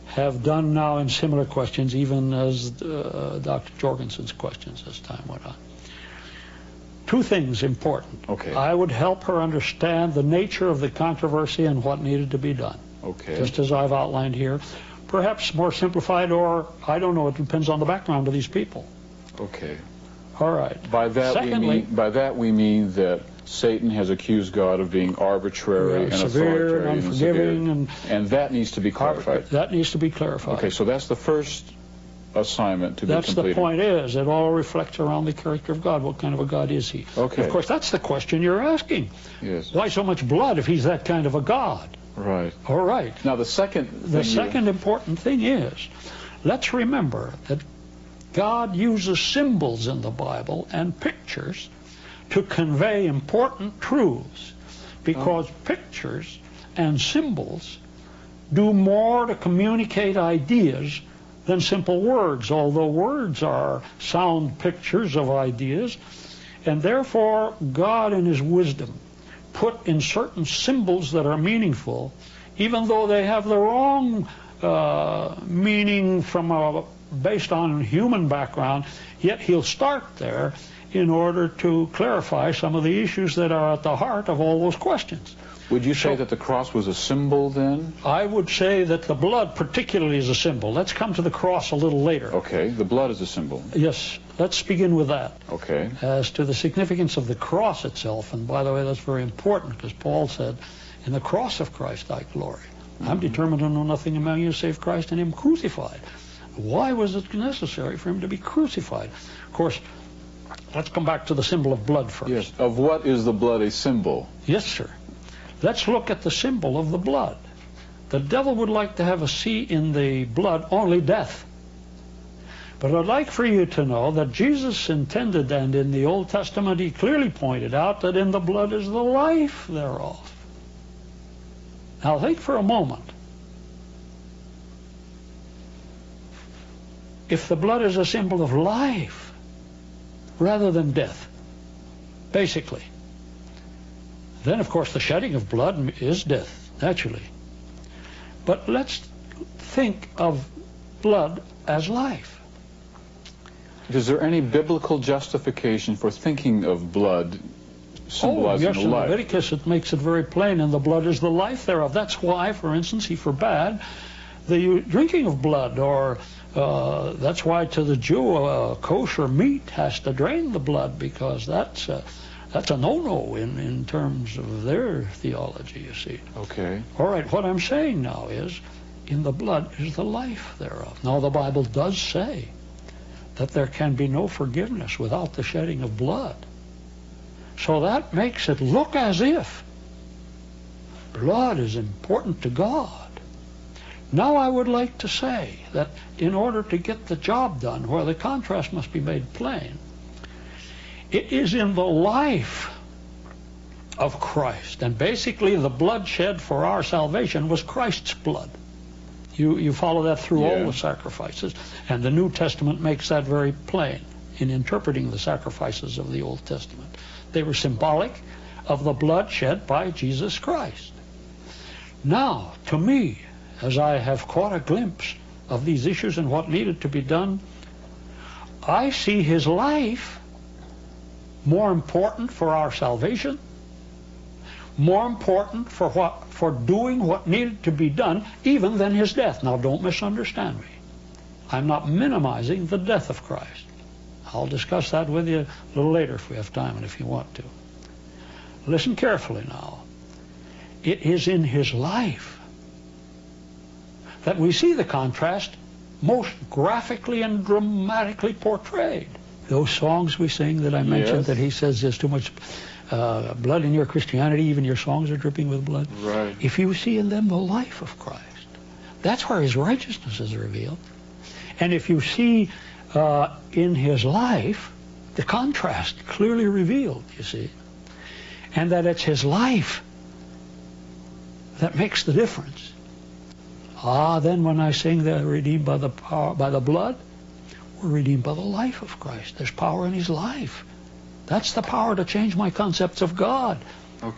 have done now in similar questions, even as Dr. Jorgensen's questions as time went on. Two things important. Okay. I would help her understand the nature of the controversy and what needed to be done. Okay. Just as I've outlined here. Perhaps more simplified, or I don't know, it depends on the background of these people. Okay. All right. By that we mean that Satan has accused God of being arbitrary and severe authoritarian and unforgiving, and that needs to be clarified. That needs to be clarified. Okay, so that's the first assignment to be completed. That's the point is, it all reflects around the character of God. What kind of a God is he? Okay. Of course, that's the question you're asking. Yes. Why so much blood if he's that kind of a God? Right. All right. Now the second important thing is, let's remember that God uses symbols in the Bible and pictures to convey important truths, because pictures and symbols do more to communicate ideas than simple words, although words are sound pictures of ideas, and therefore God in his wisdom put in certain symbols that are meaningful, even though they have the wrong meaning based on human background, yet he'll start there in order to clarify some of the issues that are at the heart of all those questions. Would you say that the cross was a symbol then? I would say that the blood particularly is a symbol. Let's come to the cross a little later. Okay, the blood is a symbol. Yes, let's begin with that. Okay. As to the significance of the cross itself, and by the way, that's very important, because Paul said, in the cross of Christ I glory. I'm determined to know nothing among you save Christ and him crucified. Why was it necessary for him to be crucified? Of course, let's come back to the symbol of blood first. Yes. Of what is the blood a symbol? Yes, sir. Let's look at the symbol of the blood. The devil would like to have us see in the blood only death. But I'd like for you to know that Jesus intended, and in the Old Testament he clearly pointed out, that in the blood is the life thereof. Now think for a moment. If the blood is a symbol of life rather than death, basically, then of course the shedding of blood is death, naturally. But let's think of blood as life. Is there any biblical justification for thinking of blood symbolizing yes, the in life? Leviticus it makes it very plain, and the blood is the life thereof. That's why, for instance, he forbade the drinking of blood, or that's why to the Jew kosher meat has to drain the blood, because that's a no-no in terms of their theology, you see. Okay. All right, what I'm saying now is, in the blood is the life thereof. Now the Bible does say that there can be no forgiveness without the shedding of blood. So that makes it look as if blood is important to God. Now I would like to say that in order to get the job done, where the contrast must be made plain, it is in the life of Christ. And basically the blood shed for our salvation was Christ's blood. You follow that through all the sacrifices. And the New Testament makes that very plain in interpreting the sacrifices of the Old Testament. They were symbolic of the blood shed by Jesus Christ. Now, to me, as I have caught a glimpse of these issues and what needed to be done, I see his life more important for our salvation, more important for doing what needed to be done, even than his death. Now, don't misunderstand me. I'm not minimizing the death of Christ. I'll discuss that with you a little later if we have time and if you want to. Listen carefully now. It is in his life that we see the contrast most graphically and dramatically portrayed. Those songs we sing that I mentioned, that he says there's too much blood in your Christianity, even your songs are dripping with blood. Right. If you see in them the life of Christ, that's where his righteousness is revealed. And if you see in his life the contrast clearly revealed, you see, and that it's his life that makes the difference. Then when I sing they're redeemed by the power, by the blood, we're redeemed by the life of Christ. There's power in his life. That's the power to change my concepts of God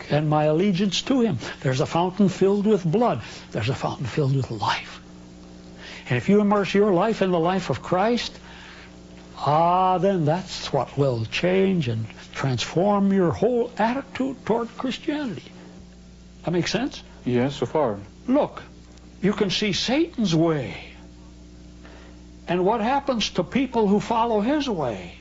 and my allegiance to him. There's a fountain filled with blood. There's a fountain filled with life. And if you immerse your life in the life of Christ, then that's what will change and transform your whole attitude toward Christianity. That makes sense? Yes, so far. Look, you can see Satan's way. And what happens to people who follow his way?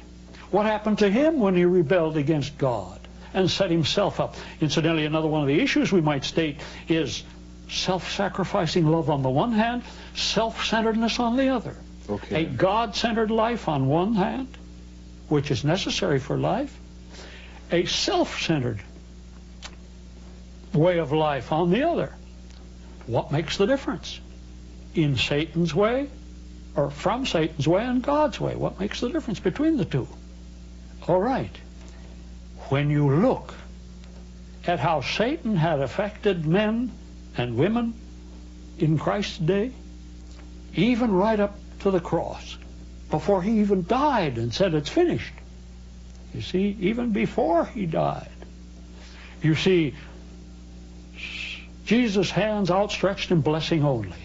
What happened to him when he rebelled against God and set himself up? Incidentally, another one of the issues we might state is self-sacrificing love on the one hand, self-centeredness on the other. A God-centered life on one hand, which is necessary for life, a self-centered way of life on the other. What makes the difference? In Satan's way, or from Satan's way and God's way? What makes the difference between the two? All right. When you look at how Satan had affected men and women in Christ's day, even right up to the cross, before he even died and said it's finished. You see, even before he died. You see, Jesus' hands outstretched in blessing only.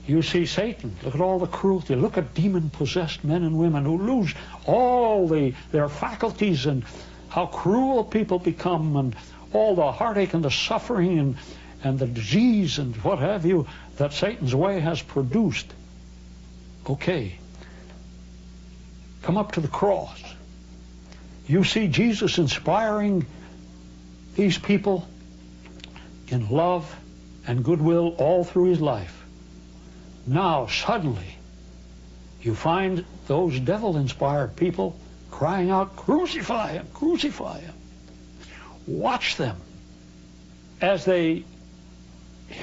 You see Satan, look at all the cruelty. Look at demon-possessed men and women who lose all their faculties, and how cruel people become, and all the heartache and the suffering and the disease and what have you that Satan's way has produced. Okay. Come up to the cross. You see Jesus inspiring these people in love and goodwill all through his life. Now, suddenly, you find those devil-inspired people crying out, "Crucify him, crucify him." Watch them as they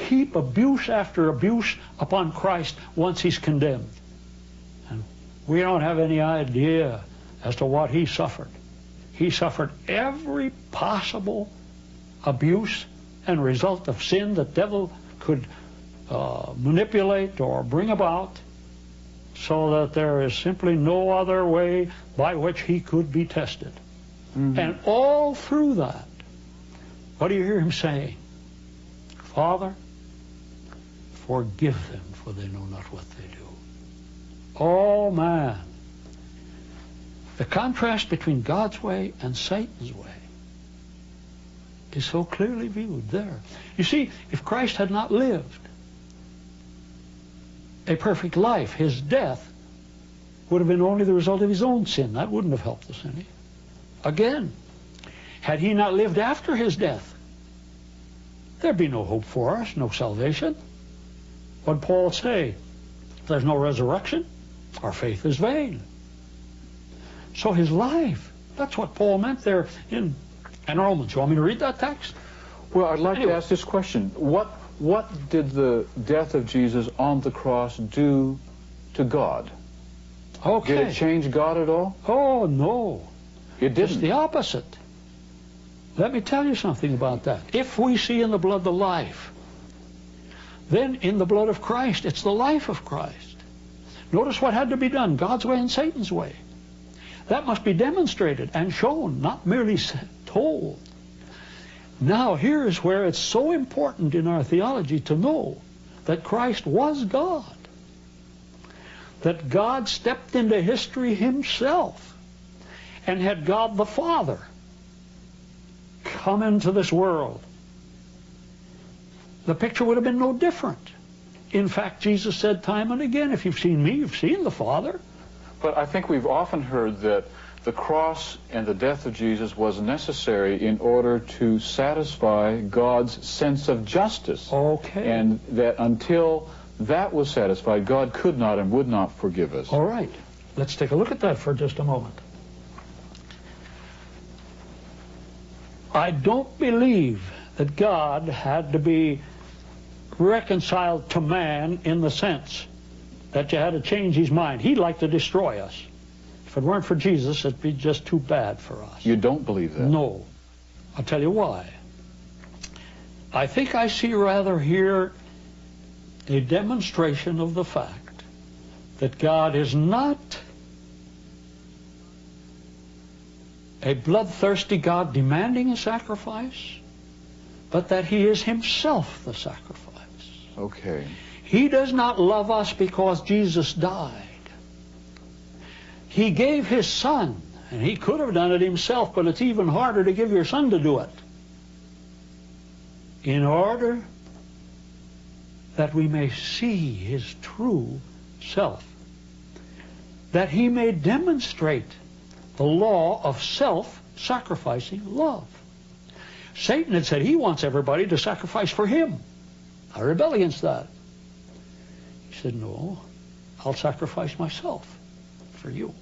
heap abuse after abuse upon Christ once he's condemned. And we don't have any idea as to what he suffered. He suffered every possible abuse and result of sin that devil could manipulate or bring about, so that there is simply no other way by which he could be tested. Mm-hmm. And all through that, what do you hear him saying? "Father, forgive them, for they know not what they do." Oh, man. The contrast between God's way and Satan's way is so clearly viewed there. You see, if Christ had not lived a perfect life, his death would have been only the result of his own sin. That wouldn't have helped us any. Again, had he not lived after his death, there'd be no hope for us, no salvation. What'd Paul say? If there's no resurrection, our faith is vain. So his life, that's what Paul meant there in Romans. You want me to read that text? Well, I'd like to ask this question. What did the death of Jesus on the cross do to God? Okay. Did it change God at all? Oh, no. It didn't. It's the opposite. Let me tell you something about that. If we see in the blood the life, then in the blood of Christ, it's the life of Christ. Notice what had to be done, God's way and Satan's way. That must be demonstrated and shown, not merely told. Now, here is where it's so important in our theology to know that Christ was God. That God stepped into history himself and had God the Father come into this world. The picture would have been no different. In fact, Jesus said time and again, "If you've seen me, you've seen the Father." But I think we've often heard that the cross and the death of Jesus was necessary in order to satisfy God's sense of justice. Okay. And that until that was satisfied, God could not and would not forgive us. All right. Let's take a look at that for just a moment. I don't believe that God had to be reconciled to man in the sense that you had to change his mind. He'd like to destroy us. If it weren't for Jesus, it'd be just too bad for us. You don't believe that? No. I'll tell you why. I think I see rather here a demonstration of the fact that God is not a bloodthirsty God demanding a sacrifice, but that he is himself the sacrifice. Okay. He does not love us because Jesus died. He gave his son, and he could have done it himself, but it's even harder to give your son to do it, in order that we may see his true self, that he may demonstrate the law of self-sacrificing love. Satan had said he wants everybody to sacrifice for him. I rebel against that. He said, "No, I'll sacrifice myself for you."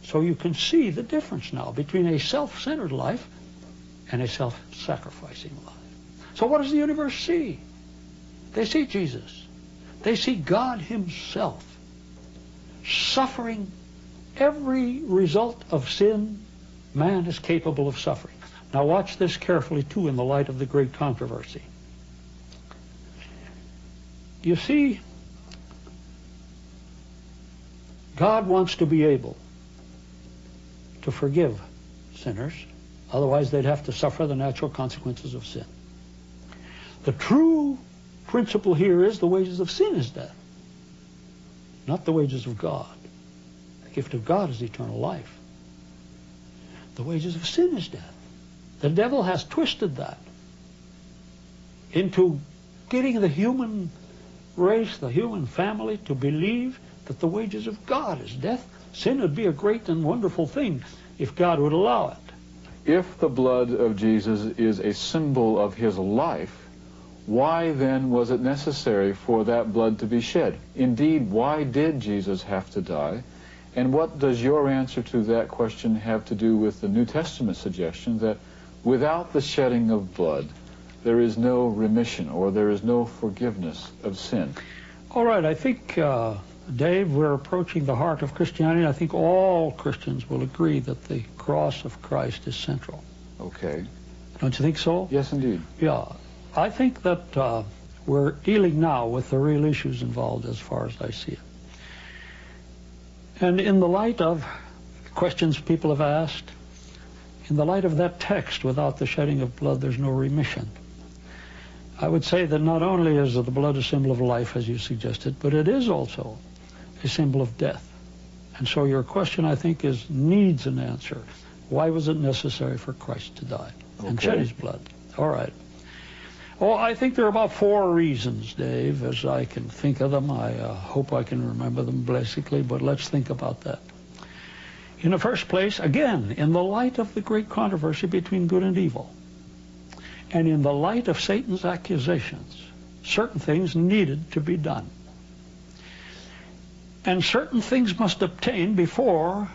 So you can see the difference now between a self-centered life and a self-sacrificing life. So what does the universe see? They see Jesus. They see God himself suffering every result of sin man is capable of suffering. Now watch this carefully too in the light of the great controversy. You see, God wants to be able to forgive sinners, otherwise they'd have to suffer the natural consequences of sin. The true principle here is the wages of sin is death, not the wages of God. The gift of God is eternal life. The wages of sin is death. The devil has twisted that into getting the human race, the human family, to believe that the wages of God is death. Sin would be a great and wonderful thing if God would allow it. If the blood of Jesus is a symbol of his life, Why then was it necessary for that blood to be shed? Indeed, why did Jesus have to die? And what does your answer to that question have to do with the New Testament suggestion that without the shedding of blood, there is no remission or there is no forgiveness of sin? All right, I think, Dave, we're approaching the heart of Christianity. I think all Christians will agree that the cross of Christ is central. Okay. Don't you think so? Yes, indeed. Yeah. I think that we're dealing now with the real issues involved as far as I see it. And in the light of questions people have asked, in the light of that text, without the shedding of blood, there's no remission. I would say that not only is the blood a symbol of life, as you suggested, but it is also a symbol of death. And so your question, I think, needs an answer. Why was it necessary for Christ to die and shed his blood? All right. Oh, I think there are about 4 reasons, Dave, as I can think of them. I hope I can remember them basically, but let's think about that. In the first place, again, in the light of the great controversy between good and evil, and in the light of Satan's accusations, certain things needed to be done. And certain things must obtain before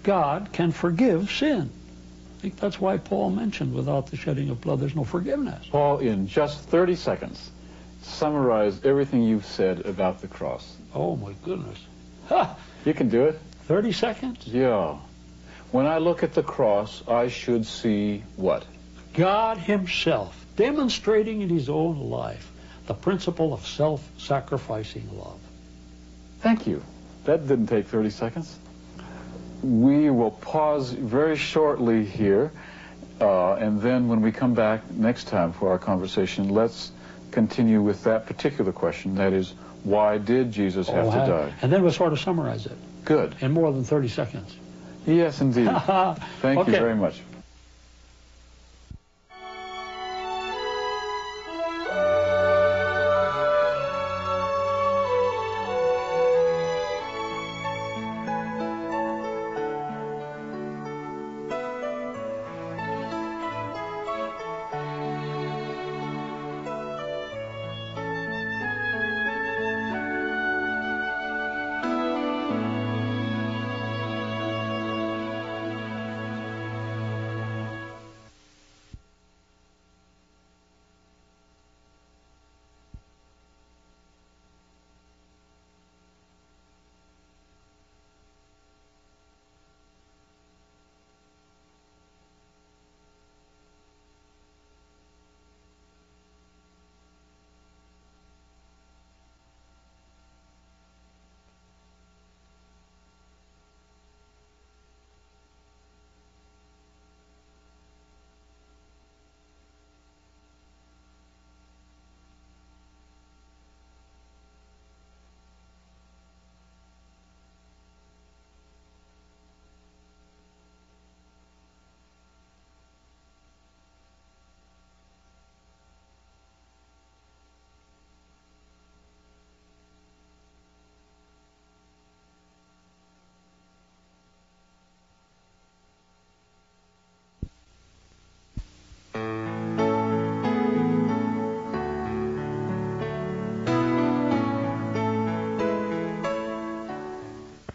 God can forgive sin. I think that's why Paul mentioned without the shedding of blood, there's no forgiveness. Paul, in just 30 seconds, summarize everything you've said about the cross. Oh, my goodness. Ha! You can do it. 30 seconds? Yeah. When I look at the cross, I should see what? God himself demonstrating in his own life the principle of self-sacrificing love. Thank you. That didn't take 30 seconds. We will pause very shortly here, and then when we come back next time for our conversation, let's continue with that particular question. That is, why did Jesus have to die? And then we'll sort of summarize it. Good. In more than 30 seconds. Yes, indeed. Thank you very much.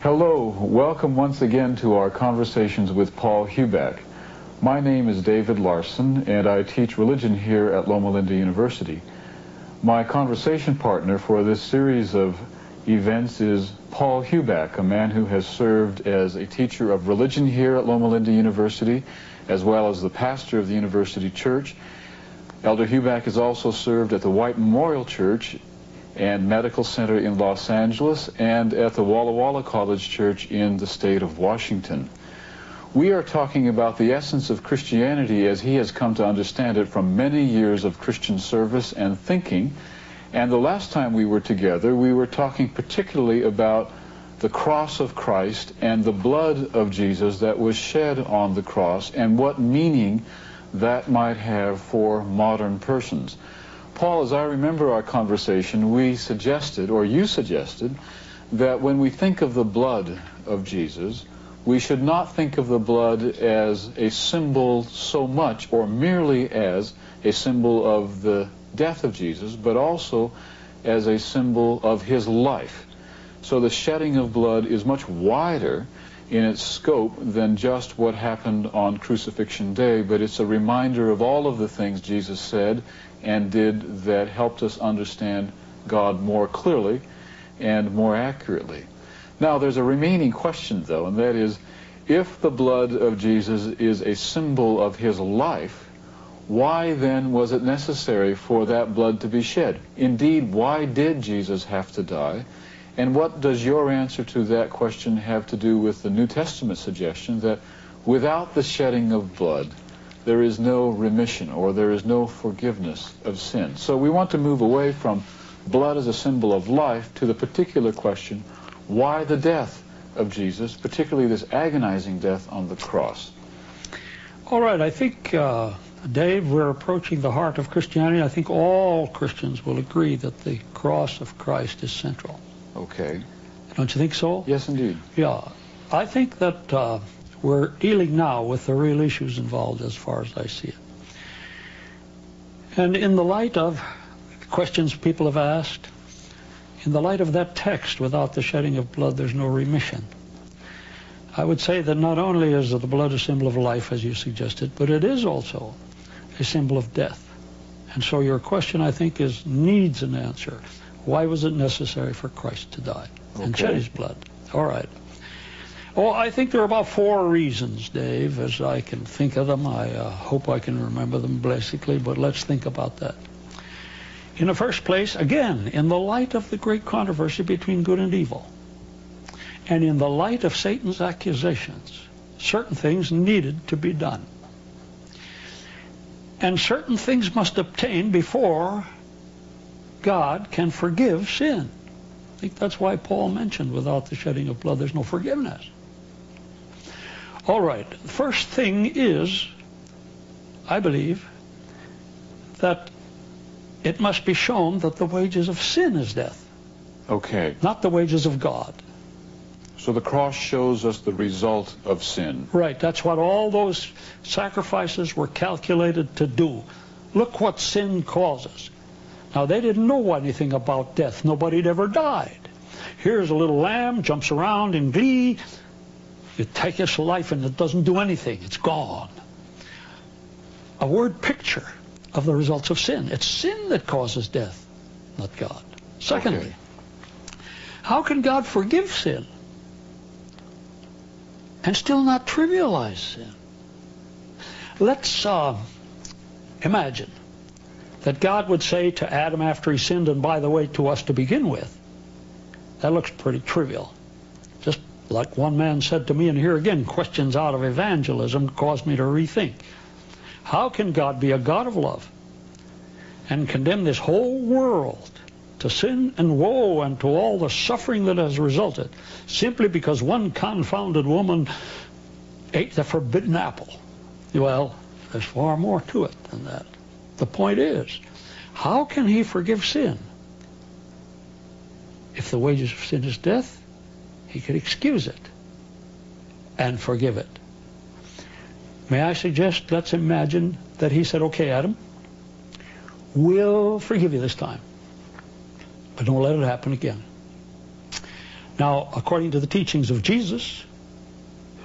Hello, welcome once again to our conversations with Paul Heubach. My name is David Larson, and I teach religion here at Loma Linda University. My conversation partner for this series of events is Paul Heubach, a man who has served as a teacher of religion here at Loma Linda University, as well as the pastor of the University Church. Elder Heubach has also served at the White Memorial Church and Medical Center in Los Angeles and at the Walla Walla College Church in the state of Washington. We are talking about the essence of Christianity as he has come to understand it from many years of Christian service and thinking. And the last time we were together, we were talking particularly about the cross of Christ and the blood of Jesus that was shed on the cross and what meaning that might have for modern persons. Paul, as I remember our conversation, we suggested, or you suggested, that when we think of the blood of Jesus, we should not think of the blood as a symbol so much or merely as a symbol of the death of Jesus, but also as a symbol of his life. So the shedding of blood is much wider in its scope than just what happened on Crucifixion Day, but it's a reminder of all of the things Jesus said and did that helped us understand God more clearly and more accurately. Now, there's a remaining question, though, and that is, if the blood of Jesus is a symbol of his life, why then was it necessary for that blood to be shed? Indeed, why did Jesus have to die? And what does your answer to that question have to do with the New Testament suggestion that without the shedding of blood, there is no remission or there is no forgiveness of sin? So we want to move away from blood as a symbol of life to the particular question, why the death of Jesus, particularly this agonizing death on the cross? All right, I think, Dave, we're approaching the heart of Christianity. I think all Christians will agree that the cross of Christ is central. Okay. Don't you think so? Yes, indeed. Yeah. I think that we're dealing now with the real issues involved as far as I see it. And in the light of questions people have asked, in the light of that text, without the shedding of blood, there's no remission. I would say that not only is the blood a symbol of life, as you suggested, but it is also a symbol of death. And so your question, I think, needs an answer. Why was it necessary for Christ to die and shed his blood? All right. Oh, I think there are about 4 reasons, Dave, as I can think of them. I hope I can remember them basically, but let's think about that. In the first place, again, in the light of the great controversy between good and evil, and in the light of Satan's accusations, certain things needed to be done. And certain things must obtain before God can forgive sin. I think that's why Paul mentioned without the shedding of blood, there's no forgiveness. All right, the first thing is, I believe, that it must be shown that the wages of sin is death. Okay. Not the wages of God. So the cross shows us the result of sin. Right, that's what all those sacrifices were calculated to do. Look what sin causes. Now, they didn't know anything about death. Nobody had ever died. Here's a little lamb, jumps around in glee. You take its life and it doesn't do anything. It's gone. A word picture of the results of sin. It's sin that causes death, not God. Secondly, how can God forgive sin and still not trivialize sin? Let's imagine that God would say to Adam after he sinned, and by the way, to us to begin with, that looks pretty trivial. Just like one man said to me, and here again, questions out of evangelism caused me to rethink. How can God be a God of love and condemn this whole world to sin and woe and to all the suffering that has resulted simply because one confounded woman ate the forbidden apple? Well, there's far more to it than that. The point is, how can he forgive sin? If the wages of sin is death, he could excuse it and forgive it. May I suggest, let's imagine that he said, okay, Adam, we'll forgive you this time, but don't let it happen again. Now, according to the teachings of Jesus,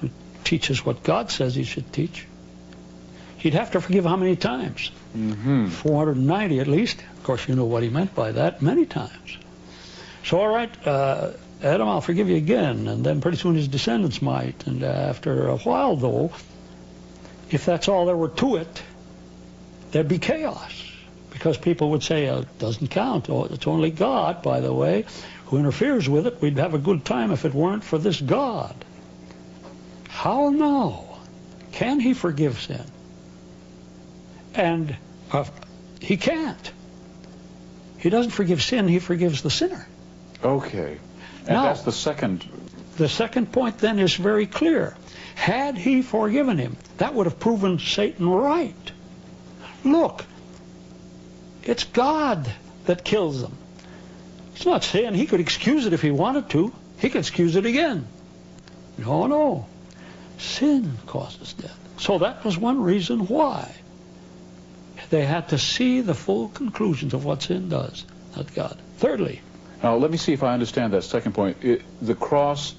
who teaches what God says he should teach, he'd have to forgive how many times? 490 at least. Of course, you know what he meant by that, many times. So, all right, Adam, I'll forgive you again, and then pretty soon his descendants might. And after a while, though, if that's all there were to it, there'd be chaos. Because people would say, it doesn't count. Oh, it's only God, by the way, who interferes with it. We'd have a good time if it weren't for this God. How now? Can he forgive sin? And he can't. He doesn't forgive sin, he forgives the sinner. Okay. And now, that's the second. The second point then is very clear. Had he forgiven him, that would have proven Satan right. Look, it's God that kills them. It's not saying he could excuse it if he wanted to. He could excuse it again. No. Sin causes death. So that was one reason why They had to see the full conclusions of what sin does, not God. Thirdly, now let me see if I understand that second point. The cross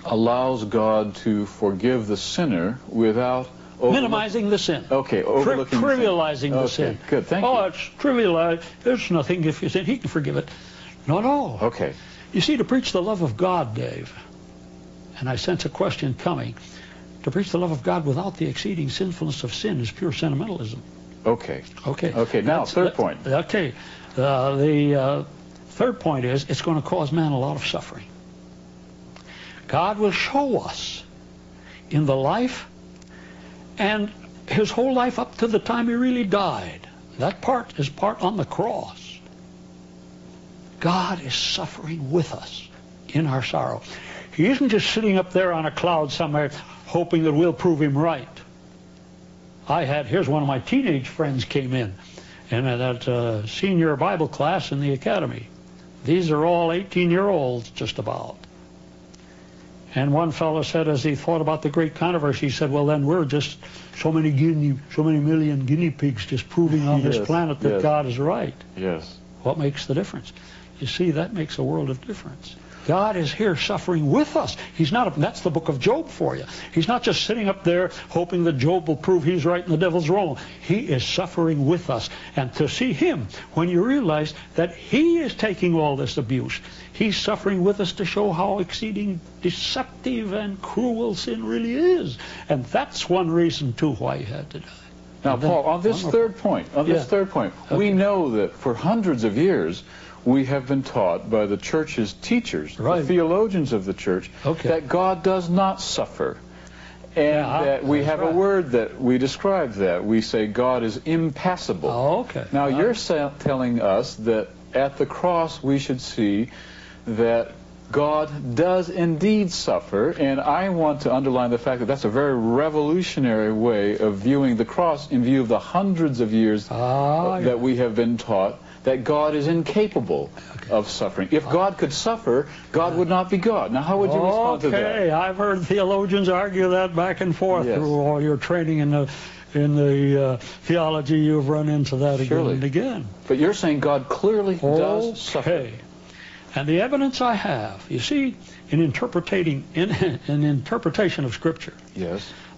allows God to forgive the sinner without minimizing the sin. Okay, overlooking trivializing the sin. Okay, good, thank you. Oh, it's trivialized. There's nothing. If you sin, he can forgive it. No. Okay. You see, to preach the love of God, Dave, and I sense a question coming, to preach the love of God without the exceeding sinfulness of sin is pure sentimentalism. Okay. Okay. Okay, now, third point. Okay. The third point is it's going to cause man a lot of suffering. God will show us in the life and his whole life up to the time he really died. That part is part on the cross. God is suffering with us in our sorrow. He isn't just sitting up there on a cloud somewhere hoping that we'll prove him right. Here's one of my teenage friends came in that senior Bible class in the academy. These are all 18-year-olds just about. And one fellow said, as he thought about the great controversy, he said, well, then we're just so many million guinea pigs just proving on this planet that God is right. Yes. What makes the difference? You see, that makes a world of difference. God is here suffering with us. That's the book of Job for you. He's not just sitting up there hoping that Job will prove he's right and the devil's wrong. He is suffering with us. And to see him, when you realize that he is taking all this abuse, he's suffering with us to show how exceeding deceptive and cruel sin really is. And that's one reason, too, why he had to die. Now, Paul, on this third point, we know that for hundreds of years, we have been taught by the church's teachers, the theologians of the church, that God does not suffer. And that we have a word that we describe that. We say God is impassible. Now, you're telling us that at the cross we should see that God does indeed suffer, and I want to underline the fact that that's a very revolutionary way of viewing the cross in view of the hundreds of years that we have been taught that God is incapable of suffering. If God could suffer, God would not be God. Now, how would you respond to that? Okay, I've heard theologians argue that back and forth through all your training in the theology. You've run into that again and again. But you're saying God clearly does suffer. Okay. And the evidence I have, you see, in interpretation of Scripture,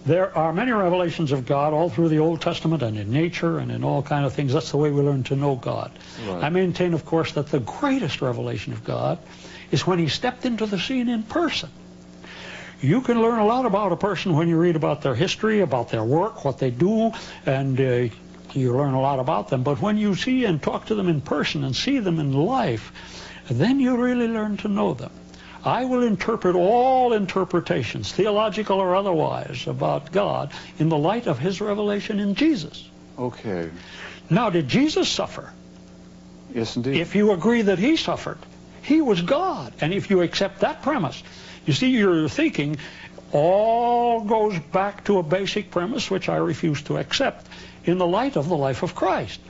there are many revelations of God all through the Old Testament and in nature and in all kind of things. That's the way we learn to know God. I maintain, of course, that the greatest revelation of God is when he stepped into the scene in person. You can learn a lot about a person when you read about their history, about their work, what they do, and you learn a lot about them. But when you see and talk to them in person and see them in life, then you really learn to know them. I will interpret all interpretations, theological or otherwise, about God in the light of his revelation in Jesus. Okay. Now, did Jesus suffer? Yes, indeed. If you agree that he suffered, he was God. And if you accept that premise, you see, your thinking all goes back to a basic premise which I refuse to accept in the light of the life of Christ.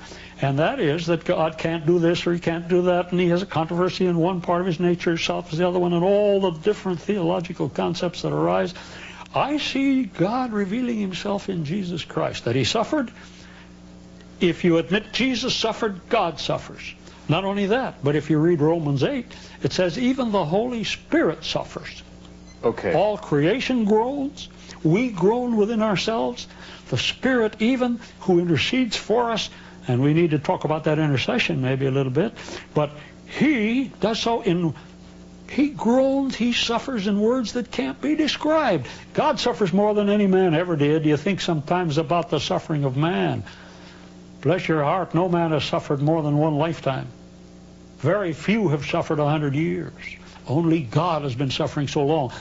And that is that God can't do this or he can't do that, and he has a controversy in one part of his nature, self is the other one, and all the different theological concepts that arise. I see God revealing himself in Jesus Christ, that he suffered. If you admit Jesus suffered, God suffers. Not only that, but if you read Romans 8, it says even the Holy Spirit suffers. Okay. All creation groans. We groan within ourselves. The Spirit even, who intercedes for us, and we need to talk about that intercession maybe a little bit, but he does so he groans, he suffers in words that can't be described. God suffers more than any man ever did. You think sometimes about the suffering of man. Bless your heart, no man has suffered more than one lifetime. Very few have suffered 100 years. Only God has been suffering so long.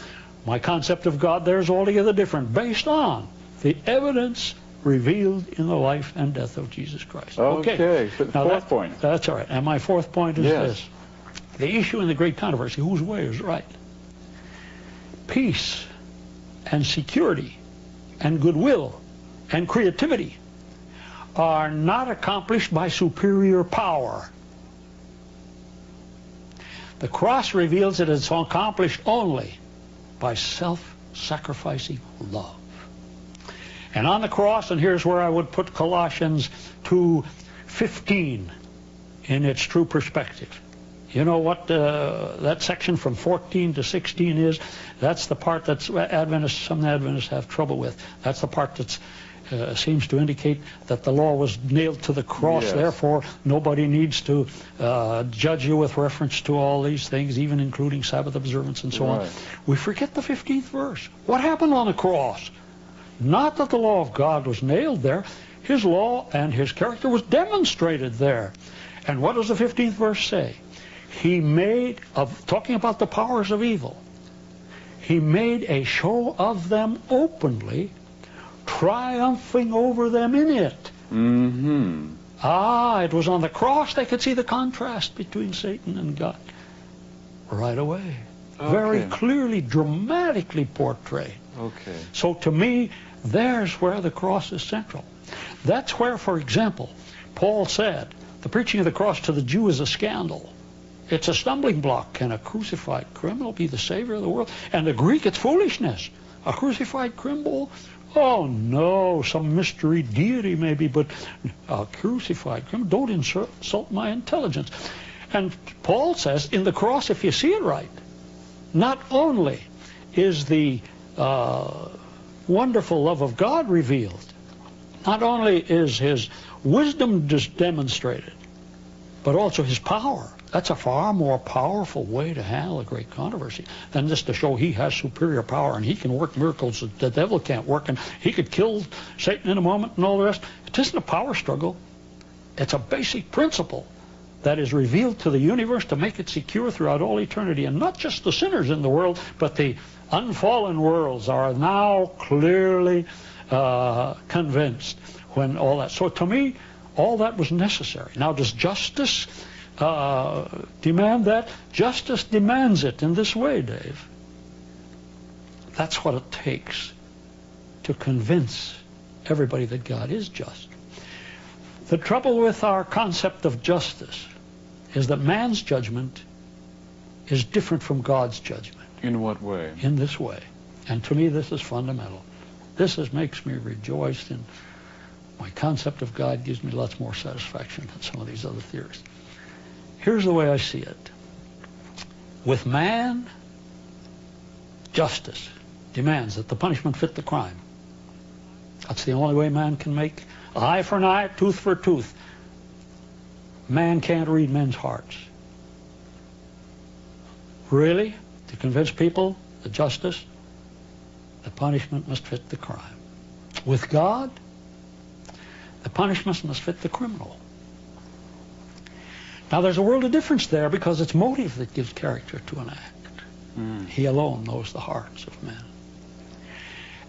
My concept of God there is altogether different, based on the evidence revealed in the life and death of Jesus Christ. Okay. Now fourth point. That's all right. And my fourth point is this. The issue in the great controversy, whose way is right? Peace and security and goodwill and creativity are not accomplished by superior power. The cross reveals that it's accomplished only by self-sacrificing love. And on the cross, and here's where I would put Colossians 2:15 in its true perspective. You know what that section from 14 to 16 is? That's the part that some Adventists have trouble with. That's the part that seems to indicate that the law was nailed to the cross. Yes. Therefore, nobody needs to judge you with reference to all these things, even including Sabbath observance and so on. We forget the 15th verse. What happened on the cross? Not that the law of God was nailed there. His law and his character was demonstrated there. And what does the 15th verse say? He made, talking about the powers of evil, he made a show of them openly, triumphing over them in it. Mm-hmm. It was on the cross they could see the contrast between Satan and God right away. Okay. Very clearly, dramatically portrayed. Okay. So to me, there's where the cross is central. That's where, for example, Paul said, the preaching of the cross to the Jew is a scandal. It's a stumbling block. Can a crucified criminal be the Savior of the world? And the Greek, it's foolishness. A crucified criminal? Oh, no, some mystery deity maybe, but a crucified criminal? Don't insult my intelligence. And Paul says, in the cross, if you see it right, not only is the wonderful love of God revealed, not only is his wisdom demonstrated, but also his power. That's a far more powerful way to handle a great controversy than just to show he has superior power and he can work miracles that the devil can't work and he could kill Satan in a moment and all the rest. It isn't a power struggle. It's a basic principle that is revealed to the universe to make it secure throughout all eternity. And not just the sinners in the world, but the unfallen worlds are now clearly convinced when all that. So to me, all that was necessary. Now, does justice demand that? Justice demands it in this way, Dave. That's what it takes to convince everybody that God is just. The trouble with our concept of justice is that man's judgment is different from God's judgment. In what way? In this way. And to me, this is fundamental. This makes me rejoice, and my concept of God gives me lots more satisfaction than some of these other theories. Here's the way I see it. With man, justice demands that the punishment fit the crime. That's the only way man can make eye for an eye, tooth for a tooth. Man can't read men's hearts. Really? To convince people that justice, the punishment must fit the crime. With God, the punishment must fit the criminal. Now, there's a world of difference there because it's motive that gives character to an act. He alone knows the hearts of men.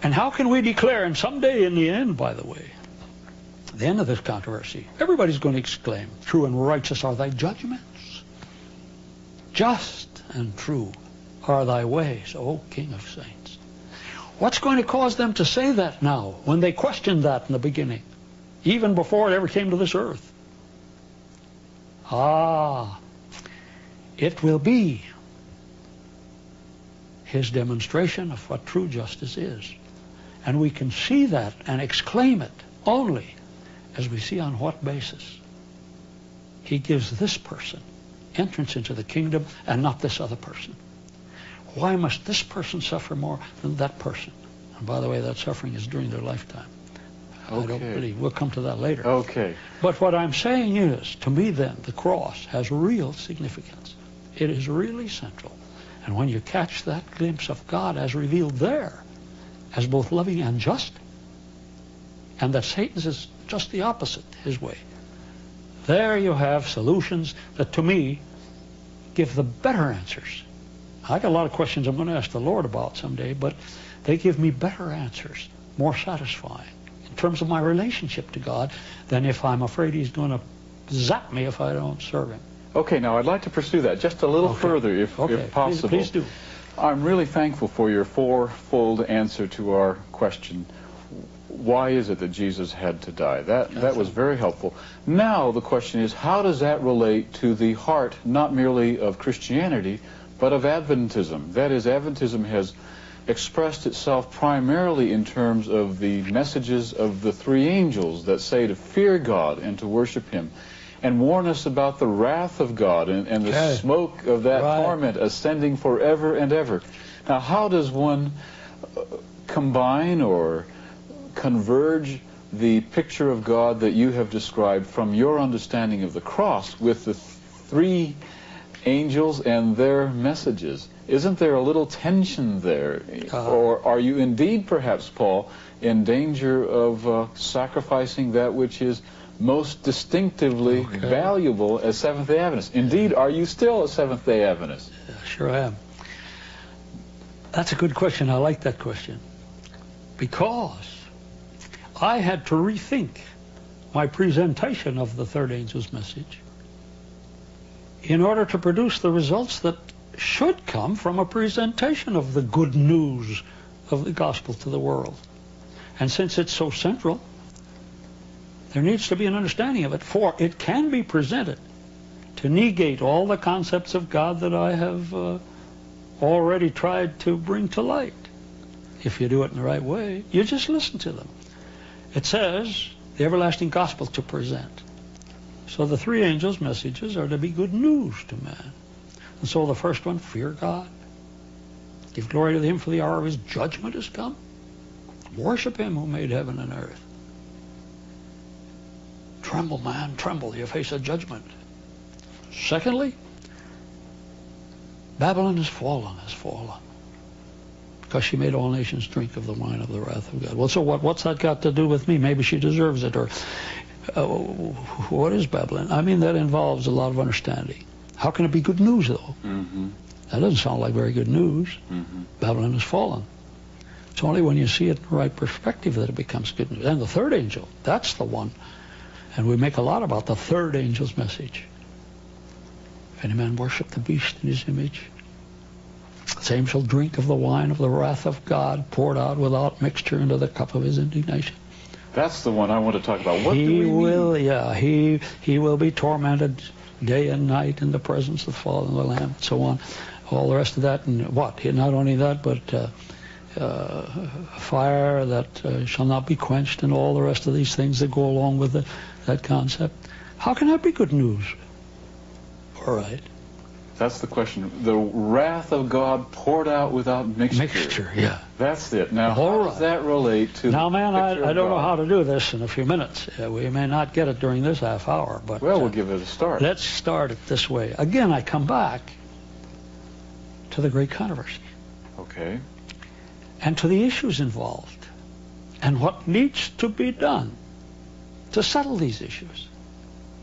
And how can we declare, and someday in the end, by the way, the end of this controversy, everybody's going to exclaim, true and righteous are thy judgments. Just and true are thy ways, O King of saints. What's going to cause them to say that now, when they questioned that in the beginning, even before it ever came to this earth? It will be his demonstration of what true justice is. And we can see that and exclaim it only as we see on what basis he gives this person entrance into the kingdom and not this other person. Why must this person suffer more than that person? And by the way, that suffering is during their lifetime. Okay. I don't believe. We'll come to that later. Okay. But what I'm saying is, to me then, the cross has real significance. It is really central. And when you catch that glimpse of God as revealed there, as both loving and just, and that Satan's is just the opposite, his way, there you have solutions that, to me, give the better answers. I got a lot of questions I'm going to ask the Lord about someday, but they give me better answers, more satisfying, in terms of my relationship to God, than if I'm afraid he's going to zap me if I don't serve him. Okay, now I'd like to pursue that just a little further, if possible. Please do. I'm really thankful for your fourfold answer to our question. Why is it that Jesus had to die? That was very helpful. Now the question is, how does that relate to the heart, not merely of Christianity, but of Adventism? That is, Adventism has expressed itself primarily in terms of the messages of the three angels that say to fear God and to worship Him, and warn us about the wrath of God and the smoke of that torment ascending forever and ever. Now, how does one combine or converge the picture of God that you have described from your understanding of the cross with the three angels and their messages? Isn't there a little tension there? Or are you indeed, perhaps, Paul, in danger of sacrificing that which is most distinctively valuable as Seventh-day Adventists? Indeed, are you still a Seventh-day Adventist? Sure I am. That's a good question. I like that question. Because I had to rethink my presentation of the third angel's message in order to produce the results that should come from a presentation of the good news of the gospel to the world. And since it's so central, there needs to be an understanding of it, for it can be presented to negate all the concepts of God that I have already tried to bring to light. If you do it in the right way, you just listen to them. It says the everlasting gospel to present. So the three angels' messages are to be good news to man. And so the first one, fear God. Give glory to Him, for the hour of His judgment has come. Worship Him who made heaven and earth. Tremble, man, tremble. You face a judgment. Secondly, Babylon has fallen, because she made all nations drink of the wine of the wrath of God. Well, so what's that got to do with me? Maybe she deserves it. Or what is Babylon? I mean, that involves a lot of understanding. How can it be good news, though? That doesn't sound like very good news. Babylon has fallen. It's only when you see it in the right perspective that it becomes good news. And the third angel, that's the one. And we make a lot about the third angel's message. If any man worship the beast in his image, the same shall drink of the wine of the wrath of God, poured out without mixture into the cup of His indignation. That's the one I want to talk about. What do we mean? He will be tormented day and night in the presence of the Father and the Lamb, and so on. All the rest of that, and what? Not only that, but fire that shall not be quenched, and all the rest of these things that go along with that concept. How can that be good news? All right. That's the question. The wrath of God poured out without mixture. Mixture, yeah. That's it. Now, how does that relate to now, man, I don't know how to do this in a few minutes. We may not get it during this half hour, but... Well, we'll give it a start. Let's start it this way. Again, I come back to the great controversy. Okay. And to the issues involved. And what needs to be done to settle these issues.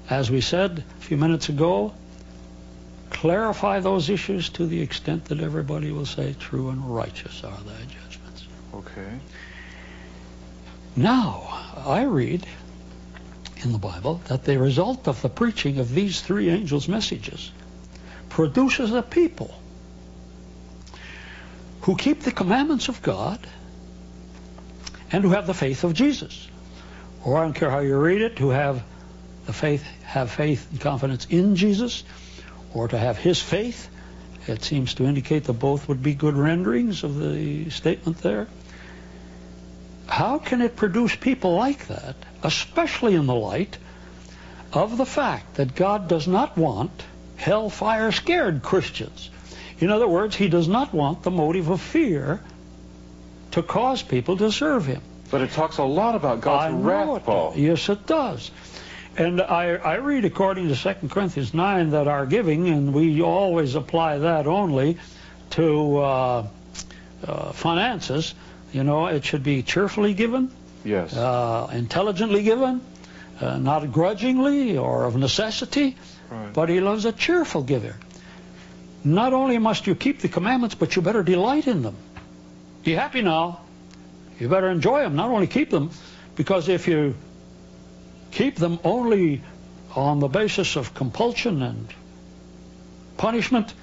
As we said a few minutes ago, clarify those issues to the extent that everybody will say, true and righteous are thy judgments. Okay. Now, I read in the Bible that the result of the preaching of these three angels' messages produces a people who keep the commandments of God and who have the faith of Jesus. Or I don't care how you read it, who have faith and confidence in Jesus, or to have His faith. It seems to indicate that both would be good renderings of the statement there. How can it produce people like that, especially in the light of the fact that God does not want hellfire-scared Christians? In other words, He does not want the motive of fear to cause people to serve Him. But it talks a lot about God's wrath, Paul. Yes, it does. And I read according to 2 Corinthians 9 that our giving, and we always apply that only to finances, it should be cheerfully given, yes, intelligently given, not grudgingly or of necessity, right. But He loves a cheerful giver. Not only must you keep the commandments, but you better delight in them. Be happy now. You better enjoy them, not only keep them, because if you keep them only on the basis of compulsion and punishment,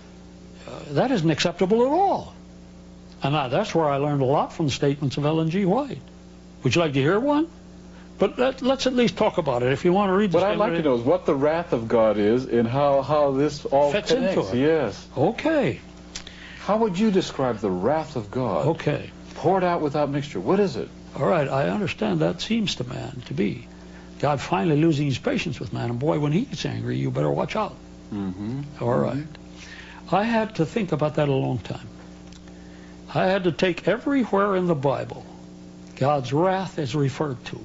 that isn't acceptable at all. And that's where I learned a lot from the statements of Ellen G. White. Would you like to hear one? But let's at least talk about it. If you want to read this. What I'd like to know is what the wrath of God is and how this all fits connects. into it. Yes. Okay. How would you describe the wrath of God? Okay. Poured out without mixture. What is it? All right, I understand that seems to man to be God finally losing his patience with man. And boy, when he gets angry, you better watch out. Mm-hmm. All right. I had to think about that a long time. I had to take everywhere in the Bible God's wrath is referred to,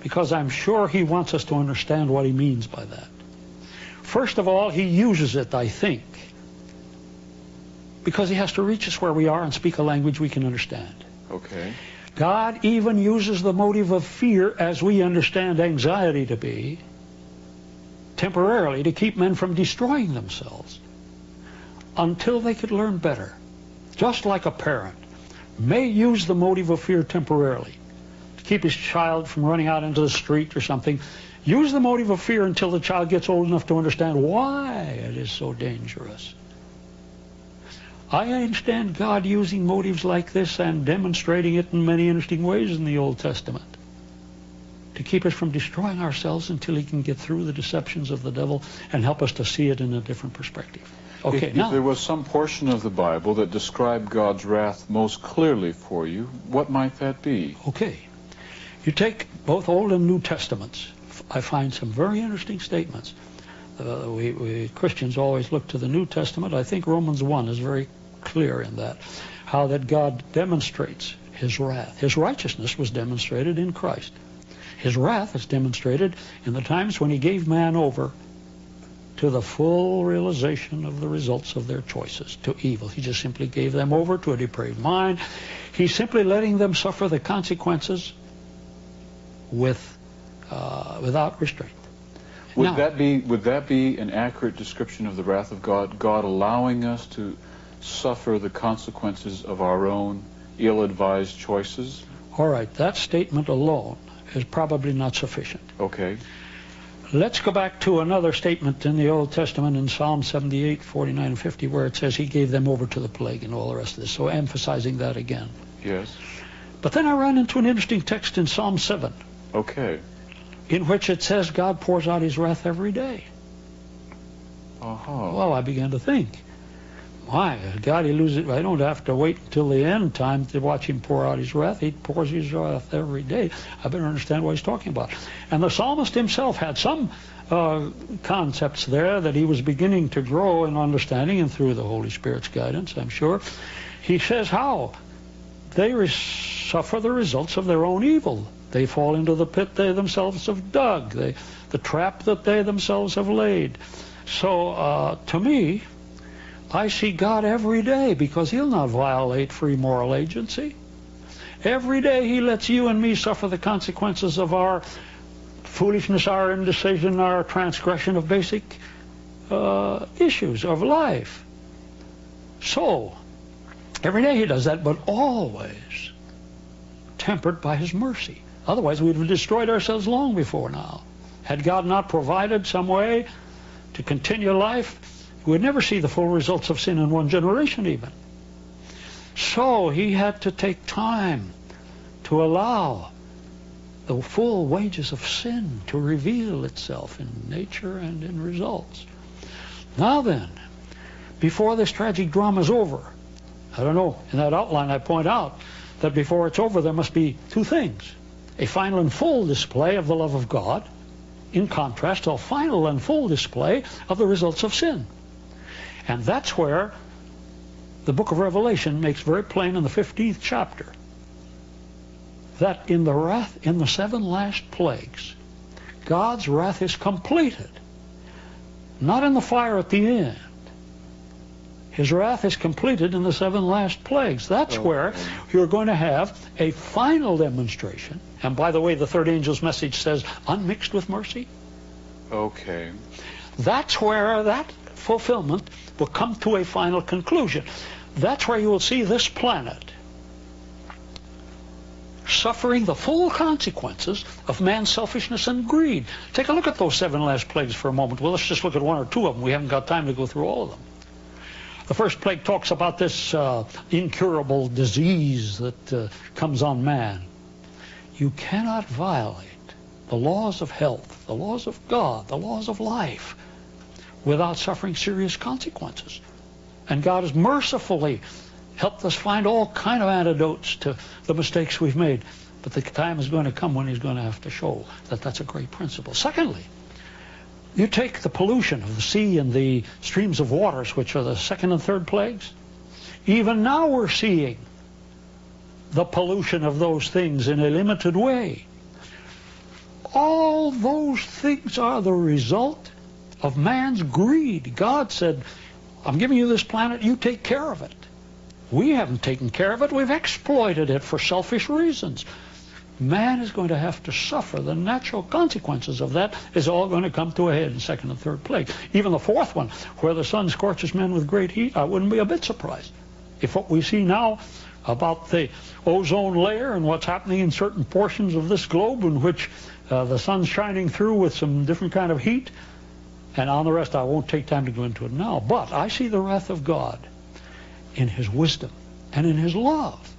because I'm sure he wants us to understand what he means by that. First of all, he uses it, I think, because he has to reach us where we are and speak a language we can understand. Okay. God even uses the motive of fear, as we understand anxiety to be, temporarily to keep men from destroying themselves until they could learn better. Just like a parent may use the motive of fear temporarily to keep his child from running out into the street or something. Use the motive of fear until the child gets old enough to understand why it is so dangerous. I understand God using motives like this and demonstrating it in many interesting ways in the Old Testament to keep us from destroying ourselves until he can get through the deceptions of the devil and help us to see it in a different perspective. Okay, If there was some portion of the Bible that described God's wrath most clearly for you, what might that be? Okay. You take both Old and New Testaments. I find some very interesting statements. We Christians always look to the New Testament. I think Romans 1 is very clear in that, how that God demonstrates his wrath. His righteousness was demonstrated in Christ. His wrath is demonstrated in the times when he gave man over to the full realization of the results of their choices, to evil. He just simply gave them over to a depraved mind. He's simply letting them suffer the consequences without restraint. Would that be an accurate description of the wrath of God? God allowing us to suffer the consequences of our own ill-advised choices? All right, that statement alone is probably not sufficient. Okay. Let's go back to another statement in the Old Testament in Psalm 78, 49, and 50, where it says he gave them over to the plague and all the rest of this. So emphasizing that again. Yes. But then I ran into an interesting text in Psalm 7. Okay. In which it says God pours out his wrath every day. Uh-huh. Well, I began to think, my God, he loses. I don't have to wait until the end time to watch him pour out his wrath. He pours his wrath every day. I better understand what he's talking about. And the psalmist himself had some concepts there that he was beginning to grow in understanding, and through the Holy Spirit's guidance, I'm sure. He says how they suffer the results of their own evil. They fall into the pit they themselves have dug, the trap that they themselves have laid. So to me, I see God every day, because he'll not violate free moral agency. Every day he lets you and me suffer the consequences of our foolishness, our indecision, our transgression of basic issues of life. So, every day he does that, but always tempered by his mercy. Otherwise, we would have destroyed ourselves long before now. Had God not provided some way to continue life, we would never see the full results of sin in one generation even. So he had to take time to allow the full wages of sin to reveal itself in nature and in results. Now then, before this tragic drama is over, I don't know, in that outline I point out that before it's over there must be two things. A final and full display of the love of God, in contrast to a final and full display of the results of sin. And that's where the book of Revelation makes very plain in the 15th chapter that in the 7 last plagues, God's wrath is completed. Not in the fire at the end. His wrath is completed in the 7 last plagues. That's where you're going to have a final demonstration. And by the way, the third angel's message says, unmixed with mercy. Okay. That's where that fulfillment will come to a final conclusion. That's where you will see this planet suffering the full consequences of man's selfishness and greed. Take a look at those 7 last plagues for a moment. Well, let's just look at 1 or 2 of them. We haven't got time to go through all of them. The first plague talks about this incurable disease that comes on man. You cannot violate the laws of health, the laws of God, the laws of life, without suffering serious consequences. And God has mercifully helped us find all kind of antidotes to the mistakes we've made. But the time is going to come when he's going to have to show that that's a great principle. Secondly, you take the pollution of the sea and the streams of waters, which are the second and third plagues. Even now we're seeing the pollution of those things in a limited way. All those things are the result of man's greed. God said, I'm giving you this planet, you take care of it. We haven't taken care of it. We've exploited it for selfish reasons. Man is going to have to suffer. The natural consequences of that is all going to come to a head in second and third plague. Even the fourth one, where the sun scorches men with great heat, I wouldn't be a bit surprised if what we see now about the ozone layer and what's happening in certain portions of this globe in which the sun's shining through with some different kind of heat, and on the rest I won't take time to go into it now. But I see the wrath of God in his wisdom and in his love,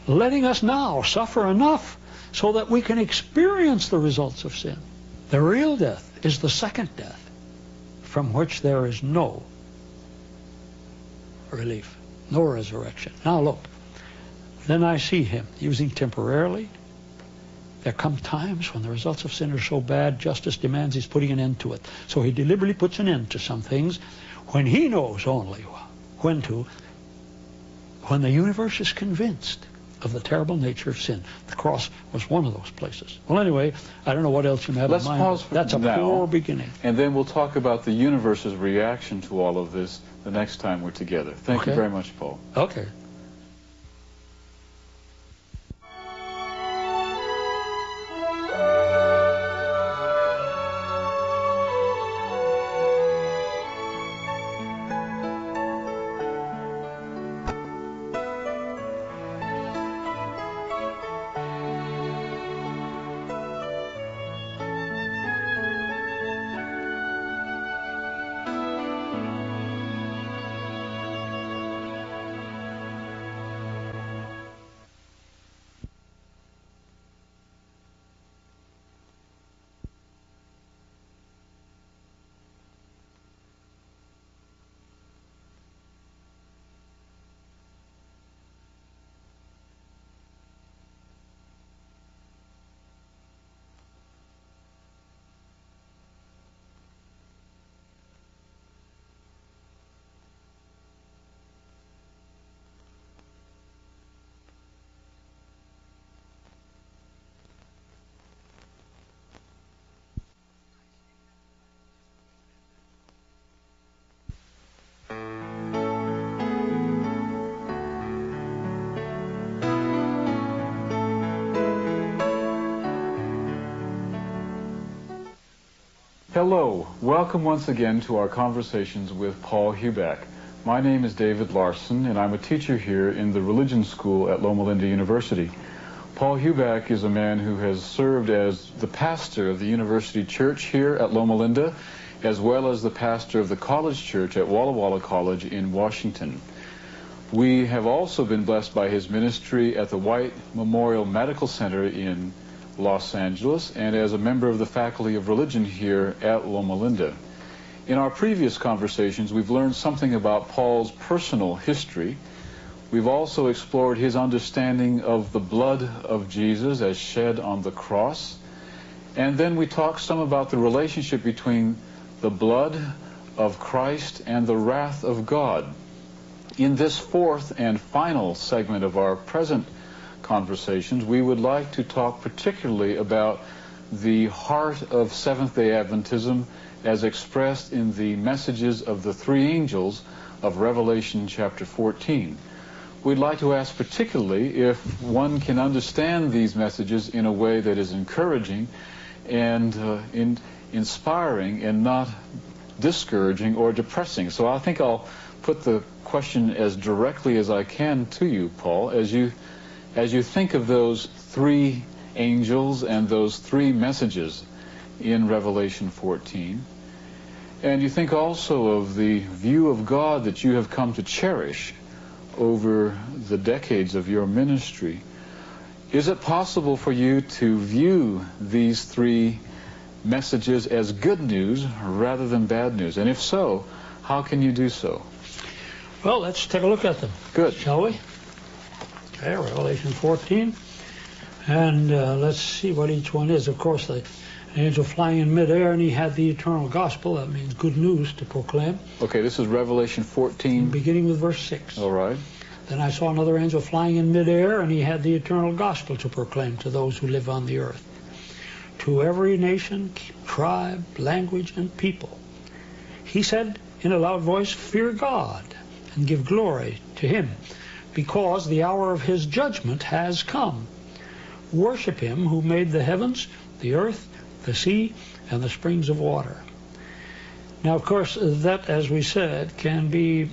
letting us now suffer enough so that we can experience the results of sin. The real death is the second death, from which there is no relief, no resurrection. Now look, then I see him using temporarily. There come times when the results of sin are so bad, justice demands he's putting an end to it. So he deliberately puts an end to some things when he knows only when to, when the universe is convinced of the terrible nature of sin. The cross was one of those places. Well, anyway, I don't know what else you have in mind. Let's pause That's a now, poor beginning. And then we'll talk about the universe's reaction to all of this the next time we're together. Thank you very much, Paul. Okay. Hello, welcome once again to our conversations with Paul Heubach. My name is David Larson, and I'm a teacher here in the religion school at Loma Linda University. Paul Heubach is a man who has served as the pastor of the University Church here at Loma Linda, as well as the pastor of the college church at Walla Walla College in Washington. We have also been blessed by his ministry at the White Memorial Medical Center in Los Angeles, and as a member of the Faculty of Religion here at Loma Linda. In our previous conversations, we've learned something about Paul's personal history. We've also explored his understanding of the blood of Jesus as shed on the cross. And then we talked some about the relationship between the blood of Christ and the wrath of God. In this fourth and final segment of our present conversations, we would like to talk particularly about the heart of Seventh-day Adventism as expressed in the messages of the three angels of Revelation chapter 14. We'd like to ask particularly if one can understand these messages in a way that is encouraging and inspiring and not discouraging or depressing. So I think I'll put the question as directly as I can to you, Paul, as you think of those three angels and those three messages in Revelation 14, and you think also of the view of God that you have come to cherish over the decades of your ministry, is it possible for you to view these three messages as good news rather than bad news? And if so, how can you do so? Well, let's take a look at them. Good. Shall we? Okay, Revelation 14. And let's see what each one is. Of course, the angel flying in midair, and he had the eternal gospel. That means good news to proclaim. Okay, this is Revelation 14. Beginning with verse 6. All right. Then I saw another angel flying in midair, and he had the eternal gospel to proclaim to those who live on the earth, to every nation, tribe, language, and people. He said in a loud voice, "Fear God and give glory to him, because the hour of his judgment has come. Worship him who made the heavens, the earth, the sea, and the springs of water." Now, of course, that, as we said, can be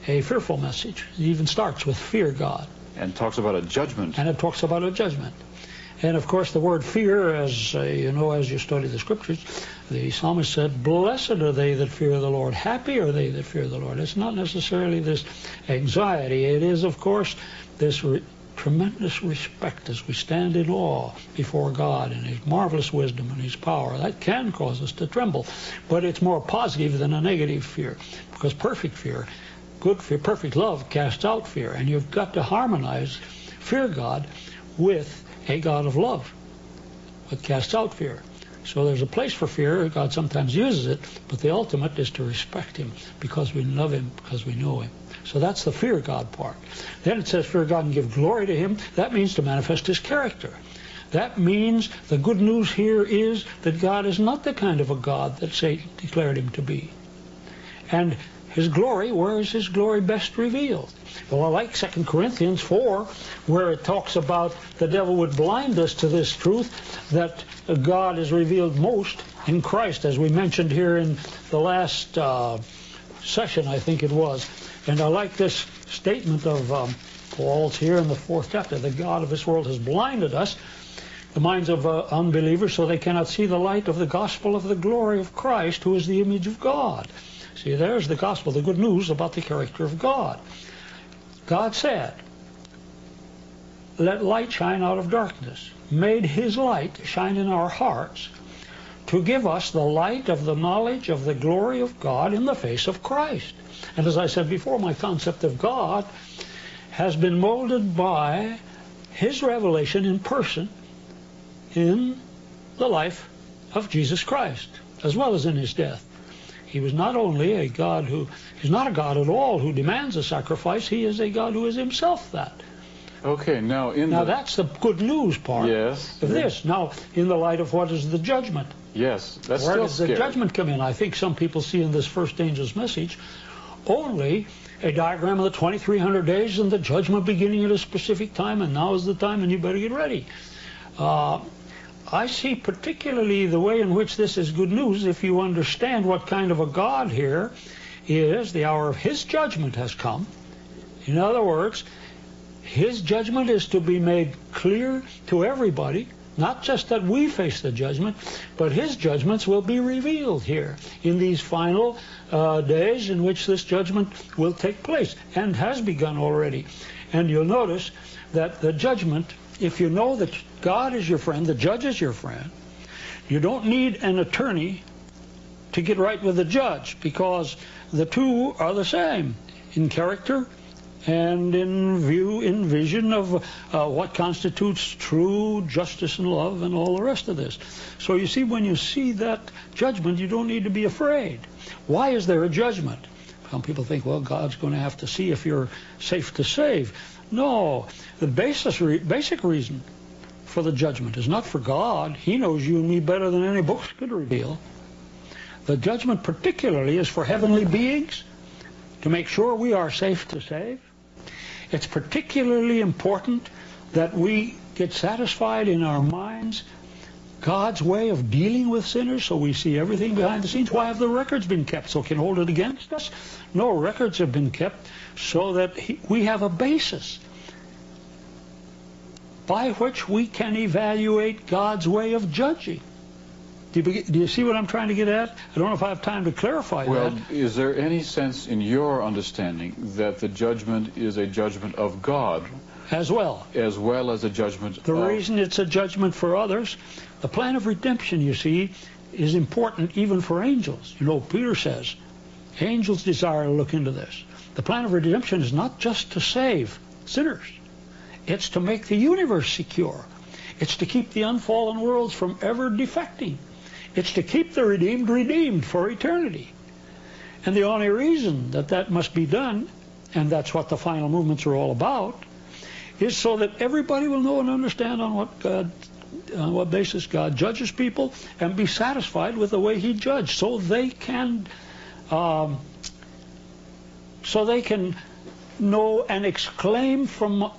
a fearful message. It even starts with fear God. And talks about a judgment. And it talks about a judgment. And, of course, the word fear, as you know, as you study the Scriptures, the psalmist said, "Blessed are they that fear the Lord. Happy are they that fear the Lord." It's not necessarily this anxiety. It is, of course, this tremendous respect as we stand in awe before God and his marvelous wisdom and his power. That can cause us to tremble. But it's more positive than a negative fear, because perfect fear, good fear, perfect love casts out fear. And you've got to harmonize fear God with a God of love, what casts out fear. So there's a place for fear. God sometimes uses it, but the ultimate is to respect him because we love him, because we know him. So that's the fear God part. Then it says fear God and give glory to him. That means to manifest his character. That means the good news here is that God is not the kind of a God that Satan declared him to be. And his glory, where is his glory best revealed? Well, I like 2 Corinthians 4, where it talks about the devil would blind us to this truth, that God is revealed most in Christ, as we mentioned here in the last session, I think it was. And I like this statement of Paul's here in the 4th chapter. The God of this world has blinded us, the minds of unbelievers, so they cannot see the light of the gospel of the glory of Christ, who is the image of God. See, there's the gospel, the good news about the character of God. God said, "Let light shine out of darkness," made his light shine in our hearts to give us the light of the knowledge of the glory of God in the face of Christ. And as I said before, my concept of God has been molded by his revelation in person in the life of Jesus Christ, as well as in his death. He was not only a God who, he's not a God at all who demands a sacrifice. He is a God who is himself that. Okay, now that's the good news part yes, of this. Now, in the light of what is the judgment? Yes, that's Where still does scary. the judgment come in? I think some people see in this first angel's message only a diagram of the 2,300 days and the judgment beginning at a specific time, and now is the time and you better get ready. I see particularly the way in which this is good news if you understand what kind of a God here is. The hour of his judgment has come. In other words, his judgment is to be made clear to everybody, not just that we face the judgment, but his judgments will be revealed here in these final days in which this judgment will take place and has begun already. And you'll notice that the judgment, if you know that God is your friend, the judge is your friend, you don't need an attorney to get right with the judge, because the two are the same in character and in vision of what constitutes true justice and love and all the rest of this. So you see, when you see that judgment, you don't need to be afraid. Why is there a judgment? Some people think, well, God's going to have to see if you're safe to save. No, the basic reason for the judgment is not for God. He knows you and me better than any books could reveal. The judgment particularly is for heavenly beings, to make sure we are safe to save. It's particularly important that we get satisfied in our minds God's way of dealing with sinners, so we see everything behind the scenes. Why have the records been kept? So can hold it against us? No, records have been kept so that we have a basis by which we can evaluate God's way of judging. Do you see what I'm trying to get at? I don't know if I have time to clarify that. Well, is there any sense in your understanding that the judgment is a judgment of God? As well as a judgment The reason it's a judgment for others, the plan of redemption, you see, is important even for angels. You know, Peter says, angels desire to look into this. The plan of redemption is not just to save sinners. It's to make the universe secure. It's to keep the unfallen worlds from ever defecting. It's to keep the redeemed for eternity. And the only reason that that must be done, and that's what the final movements are all about, is so that everybody will know and understand on what basis God judges people, and be satisfied with the way He judged, so they can know and exclaim from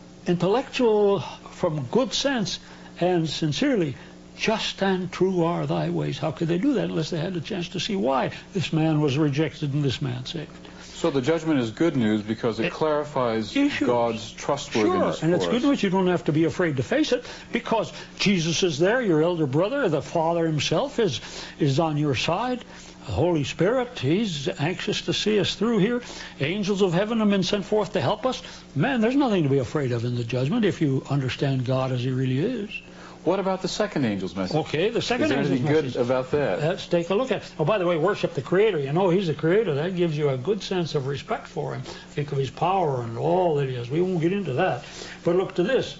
good sense and sincerely, just and true are thy ways. How could they do that unless they had a chance to see why this man was rejected and this man saved? So the judgment is good news because it clarifies issues. God's trustworthiness. Sure, and it's good news. You don't have to be afraid to face it, because Jesus is there, your elder brother, the Father Himself is on your side. The Holy Spirit, He's anxious to see us through here. Angels of heaven have been sent forth to help us. Man, there's nothing to be afraid of in the judgment if you understand God as He really is. What about the second angel's message? Okay, the second angel's message. Is there anything good about that? Let's take a look at it. Oh, by the way, worship the Creator. You know, He's the Creator. That gives you a good sense of respect for Him. Think of His power and all that He is. We won't get into that. But look to this.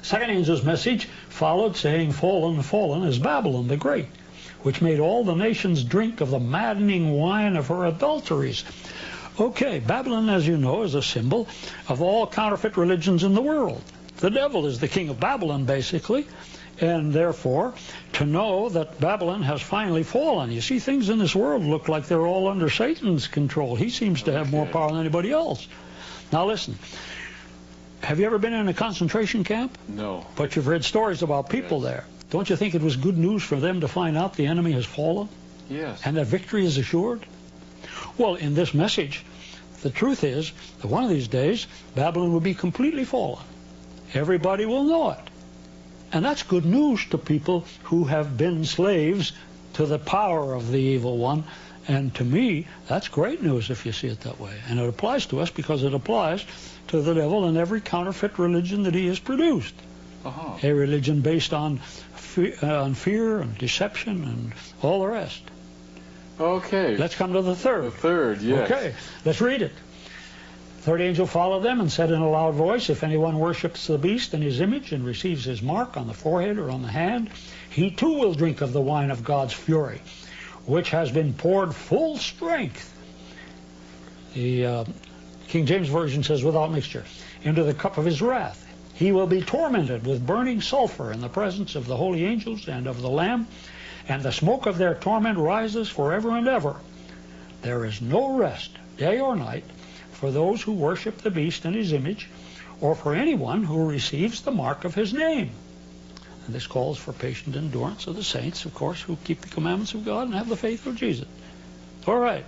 Second angel's message followed, saying, Fallen, fallen is Babylon the Great, which made all the nations drink of the maddening wine of her adulteries. Okay, Babylon, as you know, is a symbol of all counterfeit religions in the world. The devil is the king of Babylon, basically, and therefore, to know that Babylon has finally fallen. You see, things in this world look like they're all under Satan's control. He seems to have more power than anybody else. Now listen, have you ever been in a concentration camp? No. But you've read stories about people there. Don't you think it was good news for them to find out the enemy has fallen? Yes. And that victory is assured? Well, in this message, the truth is that one of these days, Babylon will be completely fallen. Everybody will know it. And that's good news to people who have been slaves to the power of the evil one. And to me, that's great news if you see it that way. And it applies to us because it applies to the devil and every counterfeit religion that he has produced. A religion based on fear and deception and all the rest. Okay. Let's come to the third. The third, yes. Okay, let's read it. Third angel followed them and said in a loud voice, if anyone worships the beast and his image and receives his mark on the forehead or on the hand, he too will drink of the wine of God's fury, which has been poured full strength. The King James Version says without mixture, into the cup of his wrath. He will be tormented with burning sulfur in the presence of the holy angels and of the Lamb, and the smoke of their torment rises forever and ever. There is no rest, day or night, for those who worship the beast and his image, or for anyone who receives the mark of his name. And this calls for patient endurance of the saints, of course, who keep the commandments of God and have the faith of Jesus. All right.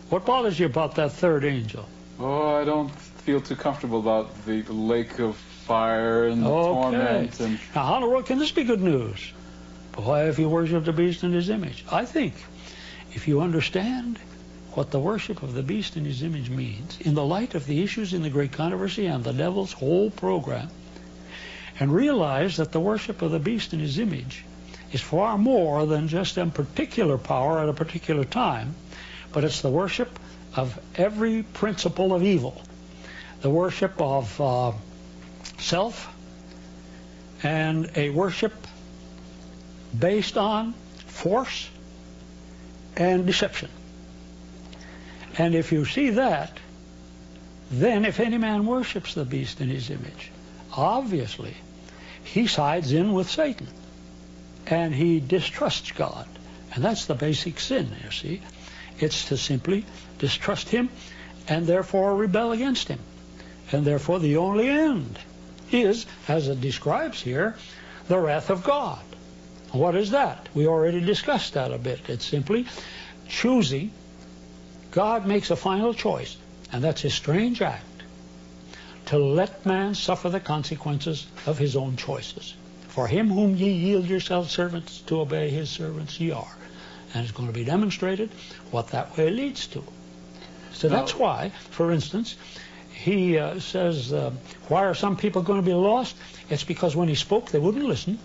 What bothers you about that third angel? Oh, I don't feel too comfortable about the lake of fire and the torment. And now, how in the world can this be good news? Why, if you worship the beast and his image? I think if you understand what the worship of the beast and his image means, in the light of the issues in the great controversy and the devil's whole program, and realize that the worship of the beast and his image is far more than just a particular power at a particular time, but it's the worship of every principle of evil, the worship of self, and a worship based on force and deception. And if you see that, then if any man worships the beast in his image, obviously he sides in with Satan and he distrusts God. And that's the basic sin, you see. It's to simply distrust him and therefore rebel against him. And therefore the only end is, as it describes here, the wrath of God. What is that? We already discussed that a bit. It's simply choosing. God makes a final choice, and that's his strange act, to let man suffer the consequences of his own choices. For him whom ye yield yourselves servants to obey his servants ye are. And it's going to be demonstrated what that way leads to. So now, that's why, for instance, he says, why are some people going to be lost? It's because when he spoke, they wouldn't listen.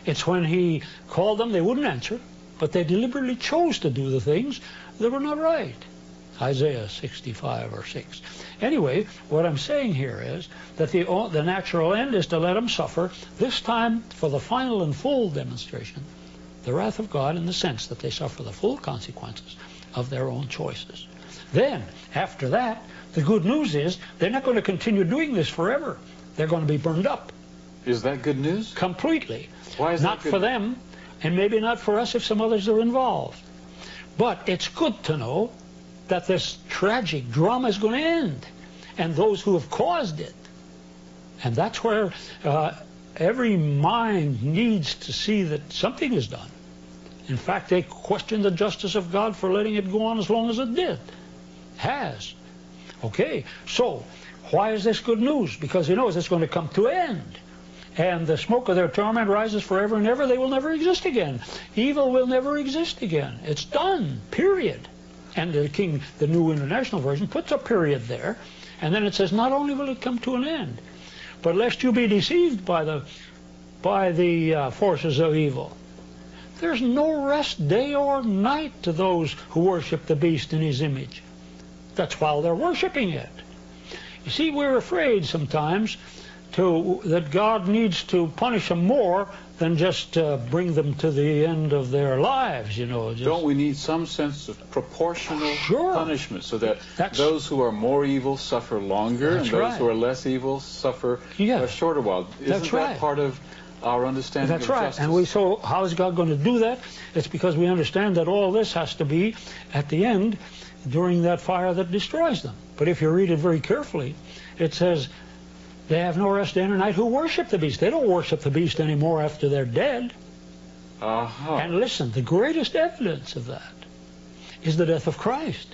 It's when he called them, they wouldn't answer. But they deliberately chose to do the things that were not right. Isaiah 65 or 6. Anyway, what I'm saying here is that the natural end is to let them suffer, this time for the final and full demonstration, the wrath of God, in the sense that they suffer the full consequences of their own choices. Then, after that, the good news is they're not going to continue doing this forever. They're going to be burned up. Is that good news? Completely. Why is that not for them, and maybe not for us if some others are involved. But it's good to know that this tragic drama is going to end, and those who have caused it. And that's where every mind needs to see that something is done. In fact, they question the justice of God for letting it go on as long as it did. Has. Okay, so why is this good news? Because he knows it's going to come to an end. And the smoke of their torment rises forever and ever. They will never exist again. Evil will never exist again. It's done, period. And the New International Version, puts a period there. And then it says, not only will it come to an end, but lest you be deceived by the forces of evil. There's no rest day or night to those who worship the beast in his image. That's while they're worshiping it. You see, we're afraid sometimes that God needs to punish them more than just bring them to the end of their lives, you know. Don't we need some sense of proportional punishment so that those who are more evil suffer longer and those who are less evil suffer a shorter while? Isn't that part of our understanding of justice? And so how is God going to do that? It's because we understand that all this has to be at the end during that fire that destroys them. But if you read it very carefully, it says, they have no rest day or night who worship the beast. They don't worship the beast anymore after they're dead. And listen, the greatest evidence of that is the death of Christ.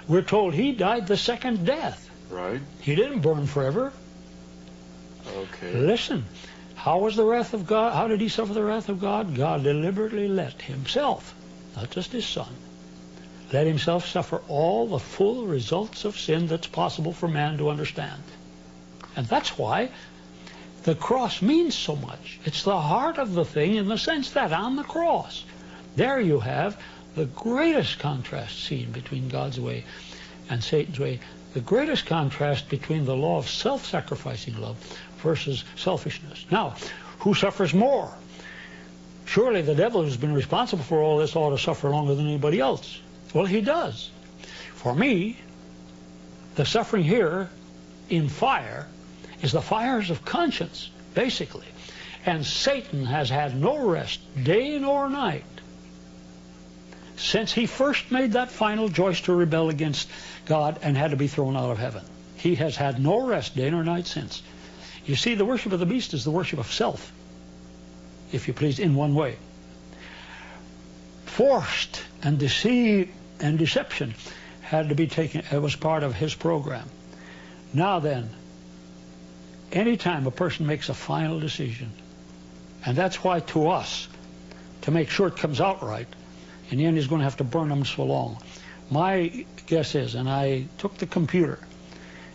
We're told he died the second death. Right. He didn't burn forever. Okay. Listen, how was the wrath of God? How did he suffer the wrath of God? God deliberately let himself, not just his son, let himself suffer all the full results of sin that's possible for man to understand. And that's why the cross means so much. It's the heart of the thing in the sense that on the cross, there you have the greatest contrast seen between God's way and Satan's way, the greatest contrast between the law of self-sacrificing love versus selfishness. Now, who suffers more? Surely the devil who's been responsible for all this ought to suffer longer than anybody else. Well, he does. For me, the suffering here in fire is the fires of conscience, basically. And Satan has had no rest, day nor night, since he first made that final choice to rebel against God and had to be thrown out of heaven. He has had no rest, day nor night, since. You see, the worship of the beast is the worship of self, if you please, in one way. Forced and deceit and deception had to be taken. It was part of his program. Now then, anytime a person makes a final decision, and that's why to us, to make sure it comes out right, in the end he's going to have to burn them so long. My guess is, and I took the computer,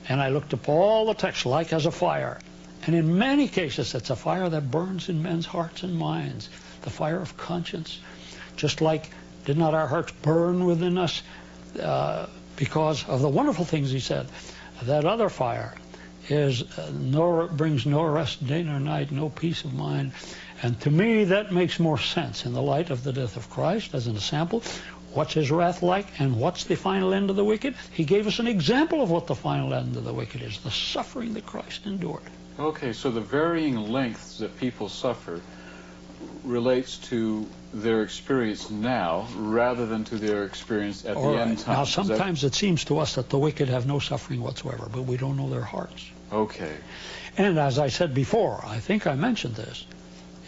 and I looked up all the text like as a fire, and in many cases it's a fire that burns in men's hearts and minds, the fire of conscience. Just like, did not our hearts burn within us because of the wonderful things he said? That other fire is brings no rest day nor night, no peace of mind. And to me, that makes more sense in the light of the death of Christ as an example. What's his wrath like, and what's the final end of the wicked? He gave us an example of what the final end of the wicked is, the suffering that Christ endured. Okay, so the varying lengths that people suffer relates to their experience now rather than to their experience at the end time. Now, sometimes it seems to us that the wicked have no suffering whatsoever, but we don't know their hearts. Okay. And as I said before, I think I mentioned this.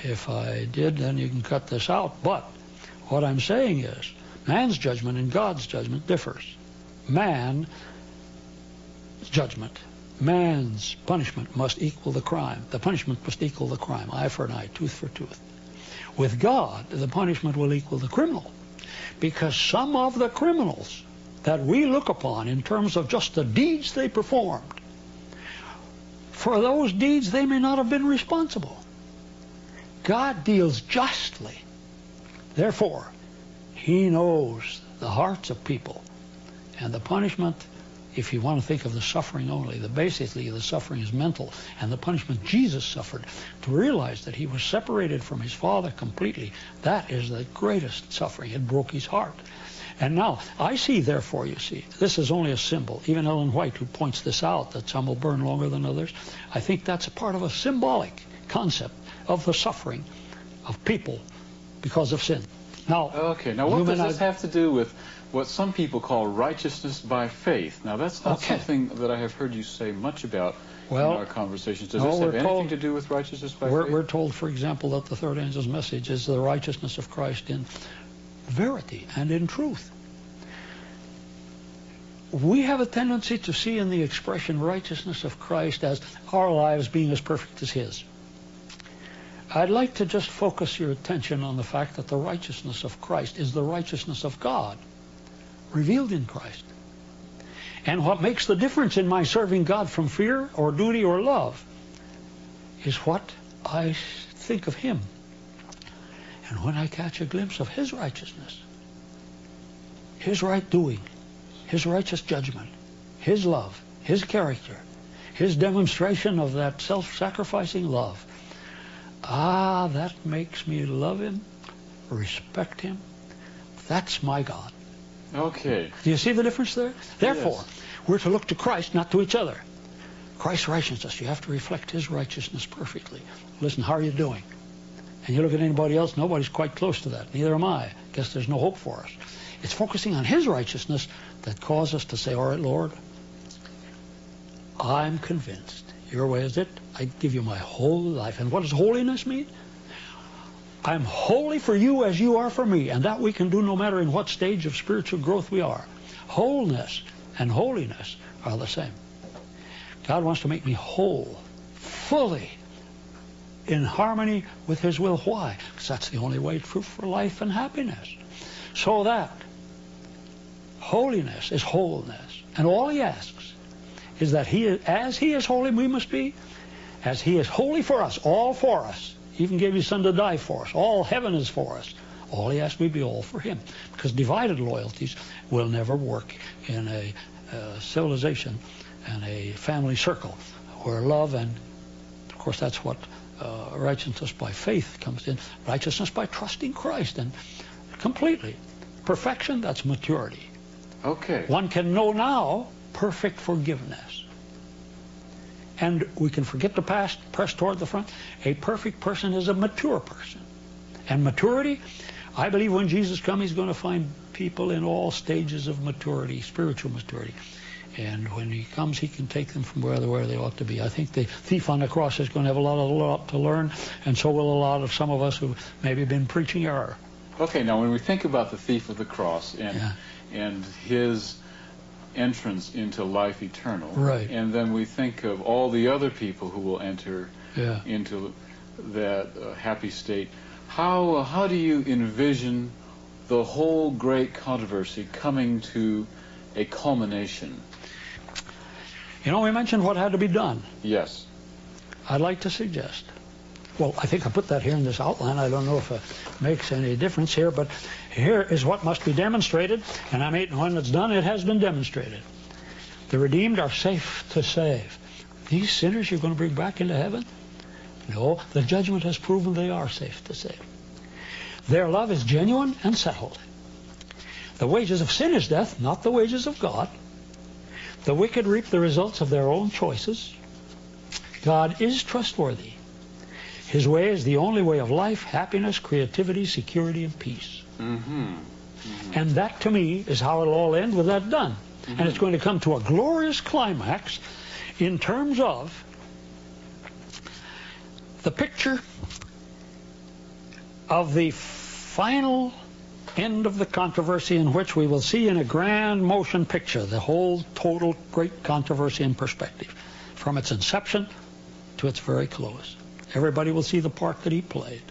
If I did, then you can cut this out. But what I'm saying is, man's judgment and God's judgment differs. Man's judgment, man's punishment must equal the crime. The punishment must equal the crime, eye for an eye, tooth for tooth. With God, the punishment will equal the criminal, because some of the criminals that we look upon in terms of just the deeds they performed, for those deeds they may not have been responsible. God deals justly. Therefore, he knows the hearts of people, And the punishment, if you want to think of the suffering only, basically the suffering is mental. And the punishment Jesus suffered to realize that he was separated from his Father completely, that is the greatest suffering. It broke his heart. And now, I see, therefore, you see, this is only a symbol. Even Ellen White, who points this out, that some will burn longer than others, I think that's a part of a symbolic concept of the suffering of people because of sin. Now, okay, now what does this have to do with what some people call righteousness by faith? Now, that's not something that I have heard you say much about in our conversations. Does this have anything to do with righteousness by faith? We're told, for example, that the third angel's message is the righteousness of Christ in verity and in truth. We have a tendency to see in the expression righteousness of Christ as our lives being as perfect as his. I'd like to just focus your attention on the fact that the righteousness of Christ is the righteousness of God revealed in Christ. And what makes the difference in my serving God from fear or duty or love is what I think of him. And when I catch a glimpse of his righteousness, his right doing, his righteous judgment, his love, his character, his demonstration of that self-sacrificing love, that makes me love him, respect him. That's my God. Okay. Do you see the difference there? Therefore, we're to look to Christ, not to each other. Christ's righteousness, you have to reflect his righteousness perfectly. Listen, how are you doing? And you look at anybody else, nobody's quite close to that. Neither am I. Guess there's no hope for us. It's focusing on his righteousness that causes us to say, all right, Lord, I'm convinced. Your way is it. I give you my whole life. And what does holiness mean? I'm holy for you as you are for me. And that we can do no matter in what stage of spiritual growth we are. Wholeness and holiness are the same. God wants to make me whole, fully, in harmony with his will. Why? Because that's the only way true for life and happiness. So that holiness is wholeness. And all he asks is that as he is holy, we must be. As he is holy for us, all for us. He even gave his son to die for us. All heaven is for us. All he asks we be all for him. Because divided loyalties will never work in a civilization and a family circle where love and, of course, that's what righteousness by faith comes in. Righteousness by trusting Christ and completely. Perfection, that's maturity. Okay. One can know now perfect forgiveness. And we can forget the past, press toward the front. A perfect person is a mature person. And maturity, I believe when Jesus comes, he's going to find people in all stages of maturity, spiritual maturity. And when he comes, he can take them from where they ought to be. I think the thief on the cross is going to have a lot to learn, and so will a lot of some of us who maybe been preaching error. Okay, now when we think about the thief of the cross and his entrance into life eternal, right, and then we think of all the other people who will enter into that happy state, how do you envision the whole great controversy coming to a culmination? You know, we mentioned what had to be done. Yes. I'd like to suggest, well, I think I put that here in this outline. I don't know if it makes any difference here, but here is what must be demonstrated, and when it's done, it has been demonstrated. The redeemed are safe to save. These sinners you're going to bring back into heaven? No, the judgment has proven they are safe to save. Their love is genuine and settled. The wages of sin is death, not the wages of God. The wicked reap the results of their own choices. God is trustworthy. His way is the only way of life, happiness, creativity, security, and peace. Mm-hmm. Mm-hmm. And that, to me, is how it'll all end with that done. Mm-hmm. And it's going to come to a glorious climax in terms of the picture of the final end of the controversy, in which we will see in a grand motion picture the whole total great controversy in perspective, from its inception to its very close. Everybody will see the part that he played.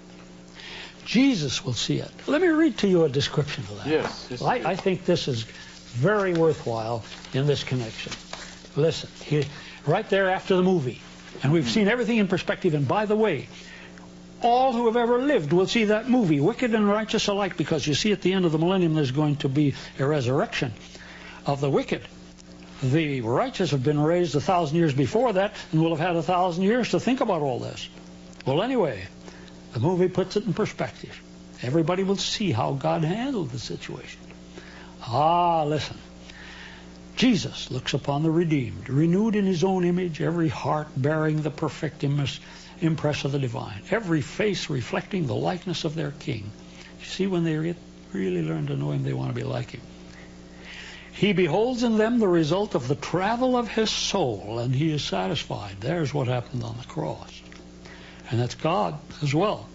Jesus will see it. Let me read to you a description of that. Yes. I think this is very worthwhile in this connection. Listen, right there after the movie, and we've seen everything in perspective, and by the way, all who have ever lived will see that movie, wicked and righteous alike, because you see at the end of the millennium there's going to be a resurrection. of the wicked. The righteous have been raised 1,000 years before that and will have had 1,000 years to think about all this. Well, anyway, the movie puts it in perspective. Everybody will see how God handled the situation. Listen. Jesus looks upon the redeemed, renewed in his own image, every heart bearing the perfect impress of the divine, every face reflecting the likeness of their King. You see, when they really learn to know him, they want to be like him. He beholds in them the result of the travel of his soul, and he is satisfied. There's what happened on the cross. And that's God as well.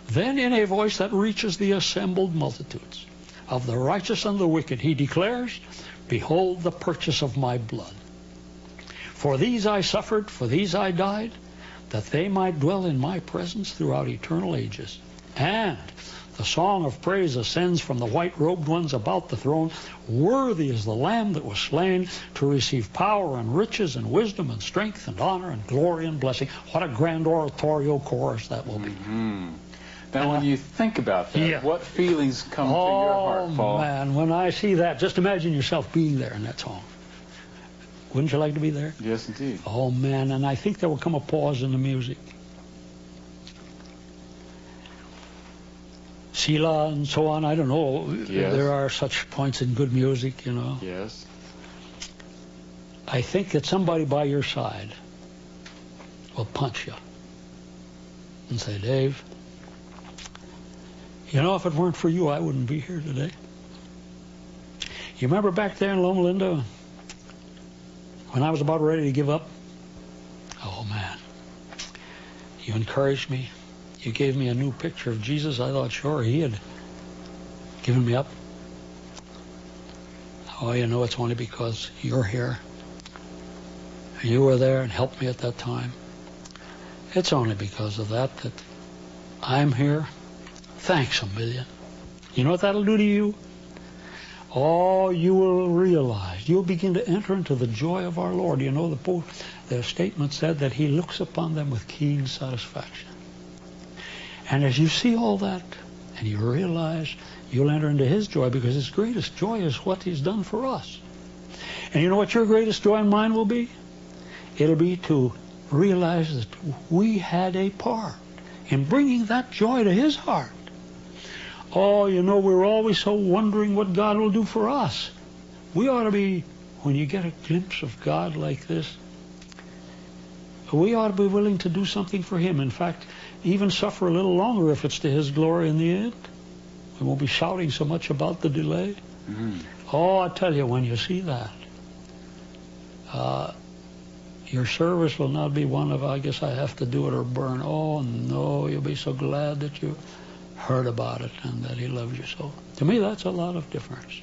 Then in a voice that reaches the assembled multitudes of the righteous and the wicked, he declares, behold the purchase of my blood. For these I suffered, for these I died, that they might dwell in my presence throughout eternal ages. And the song of praise ascends from the white-robed ones about the throne. Worthy is the Lamb that was slain to receive power and riches and wisdom and strength and honor and glory and blessing. What a grand oratorio chorus that will be. Mm-hmm. Now, when you think about that, what feelings come to your heart, Paul? Oh, man, when I see that, just imagine yourself being there in that song. Wouldn't you like to be there? Yes, indeed. Oh, man, and I think there will come a pause in the music. Selah and so on, I don't know. Yes. There are such points in good music, you know. Yes. I think that somebody by your side will punch you and say, Dave, you know, if it weren't for you, I wouldn't be here today. You remember back there in Loma Linda when I was about ready to give up? Oh, man. You encouraged me. You gave me a new picture of Jesus. I thought, sure, he had given me up. Oh, you know, it's only because you're here. You were there and helped me at that time. It's only because of that I'm here. Thanks a million. You know what that'll do to you? Oh, you will realize, you'll begin to enter into the joy of our Lord. You know, the statement said that he looks upon them with keen satisfaction. And as you see all that, and you realize, you'll enter into his joy, because his greatest joy is what he's done for us. And you know what your greatest joy and mine will be? It'll be to realize that we had a part in bringing that joy to his heart. Oh, you know, we're always so wondering what God will do for us. We ought to be, when you get a glimpse of God like this, we ought to be willing to do something for him. In fact, even suffer a little longer if it's to his glory in the end. We won't be shouting so much about the delay. Mm-hmm. Oh, I tell you, when you see that, your service will not be one of, I guess I have to do it or burn. Oh, no, you'll be so glad that you heard about it and that he loves you so. To me, that's a lot of difference.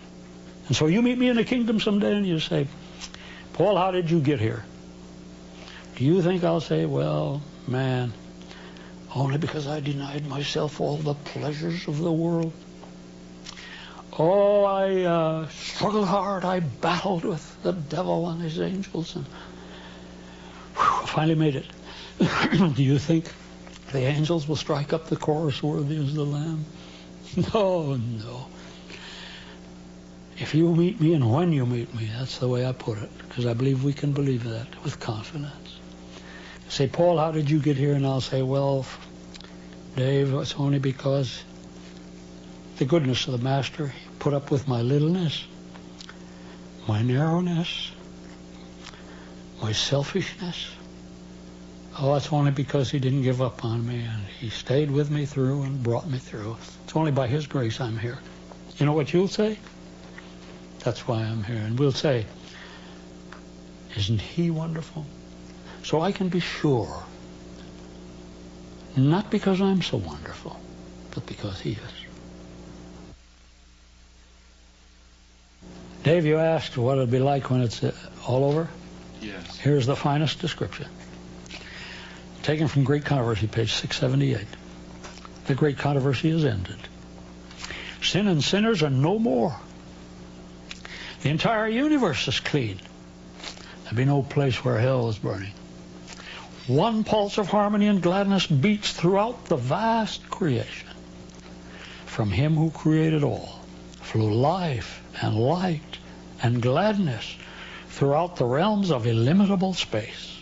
And so you meet me in the kingdom someday and you say, Paul, how did you get here? Do you think I'll say, well, man, only because I denied myself all the pleasures of the world? Oh, I struggled hard. I battled with the devil and his angels and I finally made it. Do you think the angels will strike up the chorus, worthy is the Lamb? No, no. If you meet me and when you meet me, that's the way I put it, because I believe we can believe that with confidence. Say, Paul, how did you get here? And I'll say, well, Dave, it's only because the goodness of the Master put up with my littleness, my narrowness, my selfishness. Oh, it's only because he didn't give up on me, and he stayed with me through and brought me through. It's only by his grace I'm here. You know what you'll say? That's why I'm here. And we'll say, isn't he wonderful? So I can be sure, not because I'm so wonderful, but because he is. Dave, you asked what it'd be like when it's all over? Yes. Here's the finest description. Taken from Great Controversy, page 678. The great controversy is ended. Sin and sinners are no more. The entire universe is clean. There'll be no place where hell is burning. One pulse of harmony and gladness beats throughout the vast creation. From him who created all flow life and light and gladness throughout the realms of illimitable space.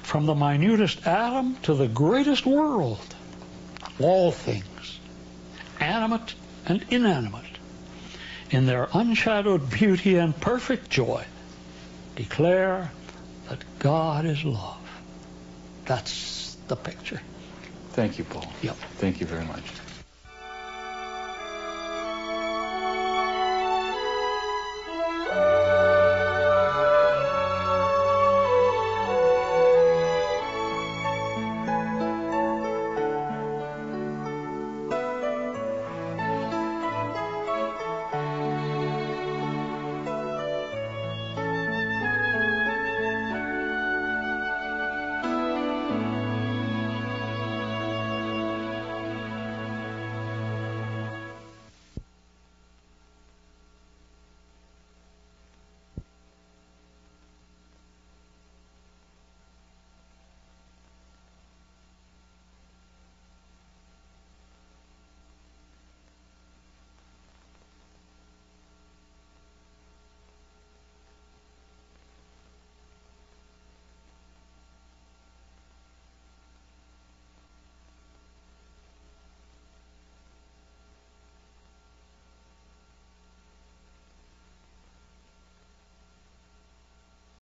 From the minutest atom to the greatest world, all things, animate and inanimate, in their unshadowed beauty and perfect joy, declare that God is love. That's the picture. Thank you, Paul. Yep. Thank you very much.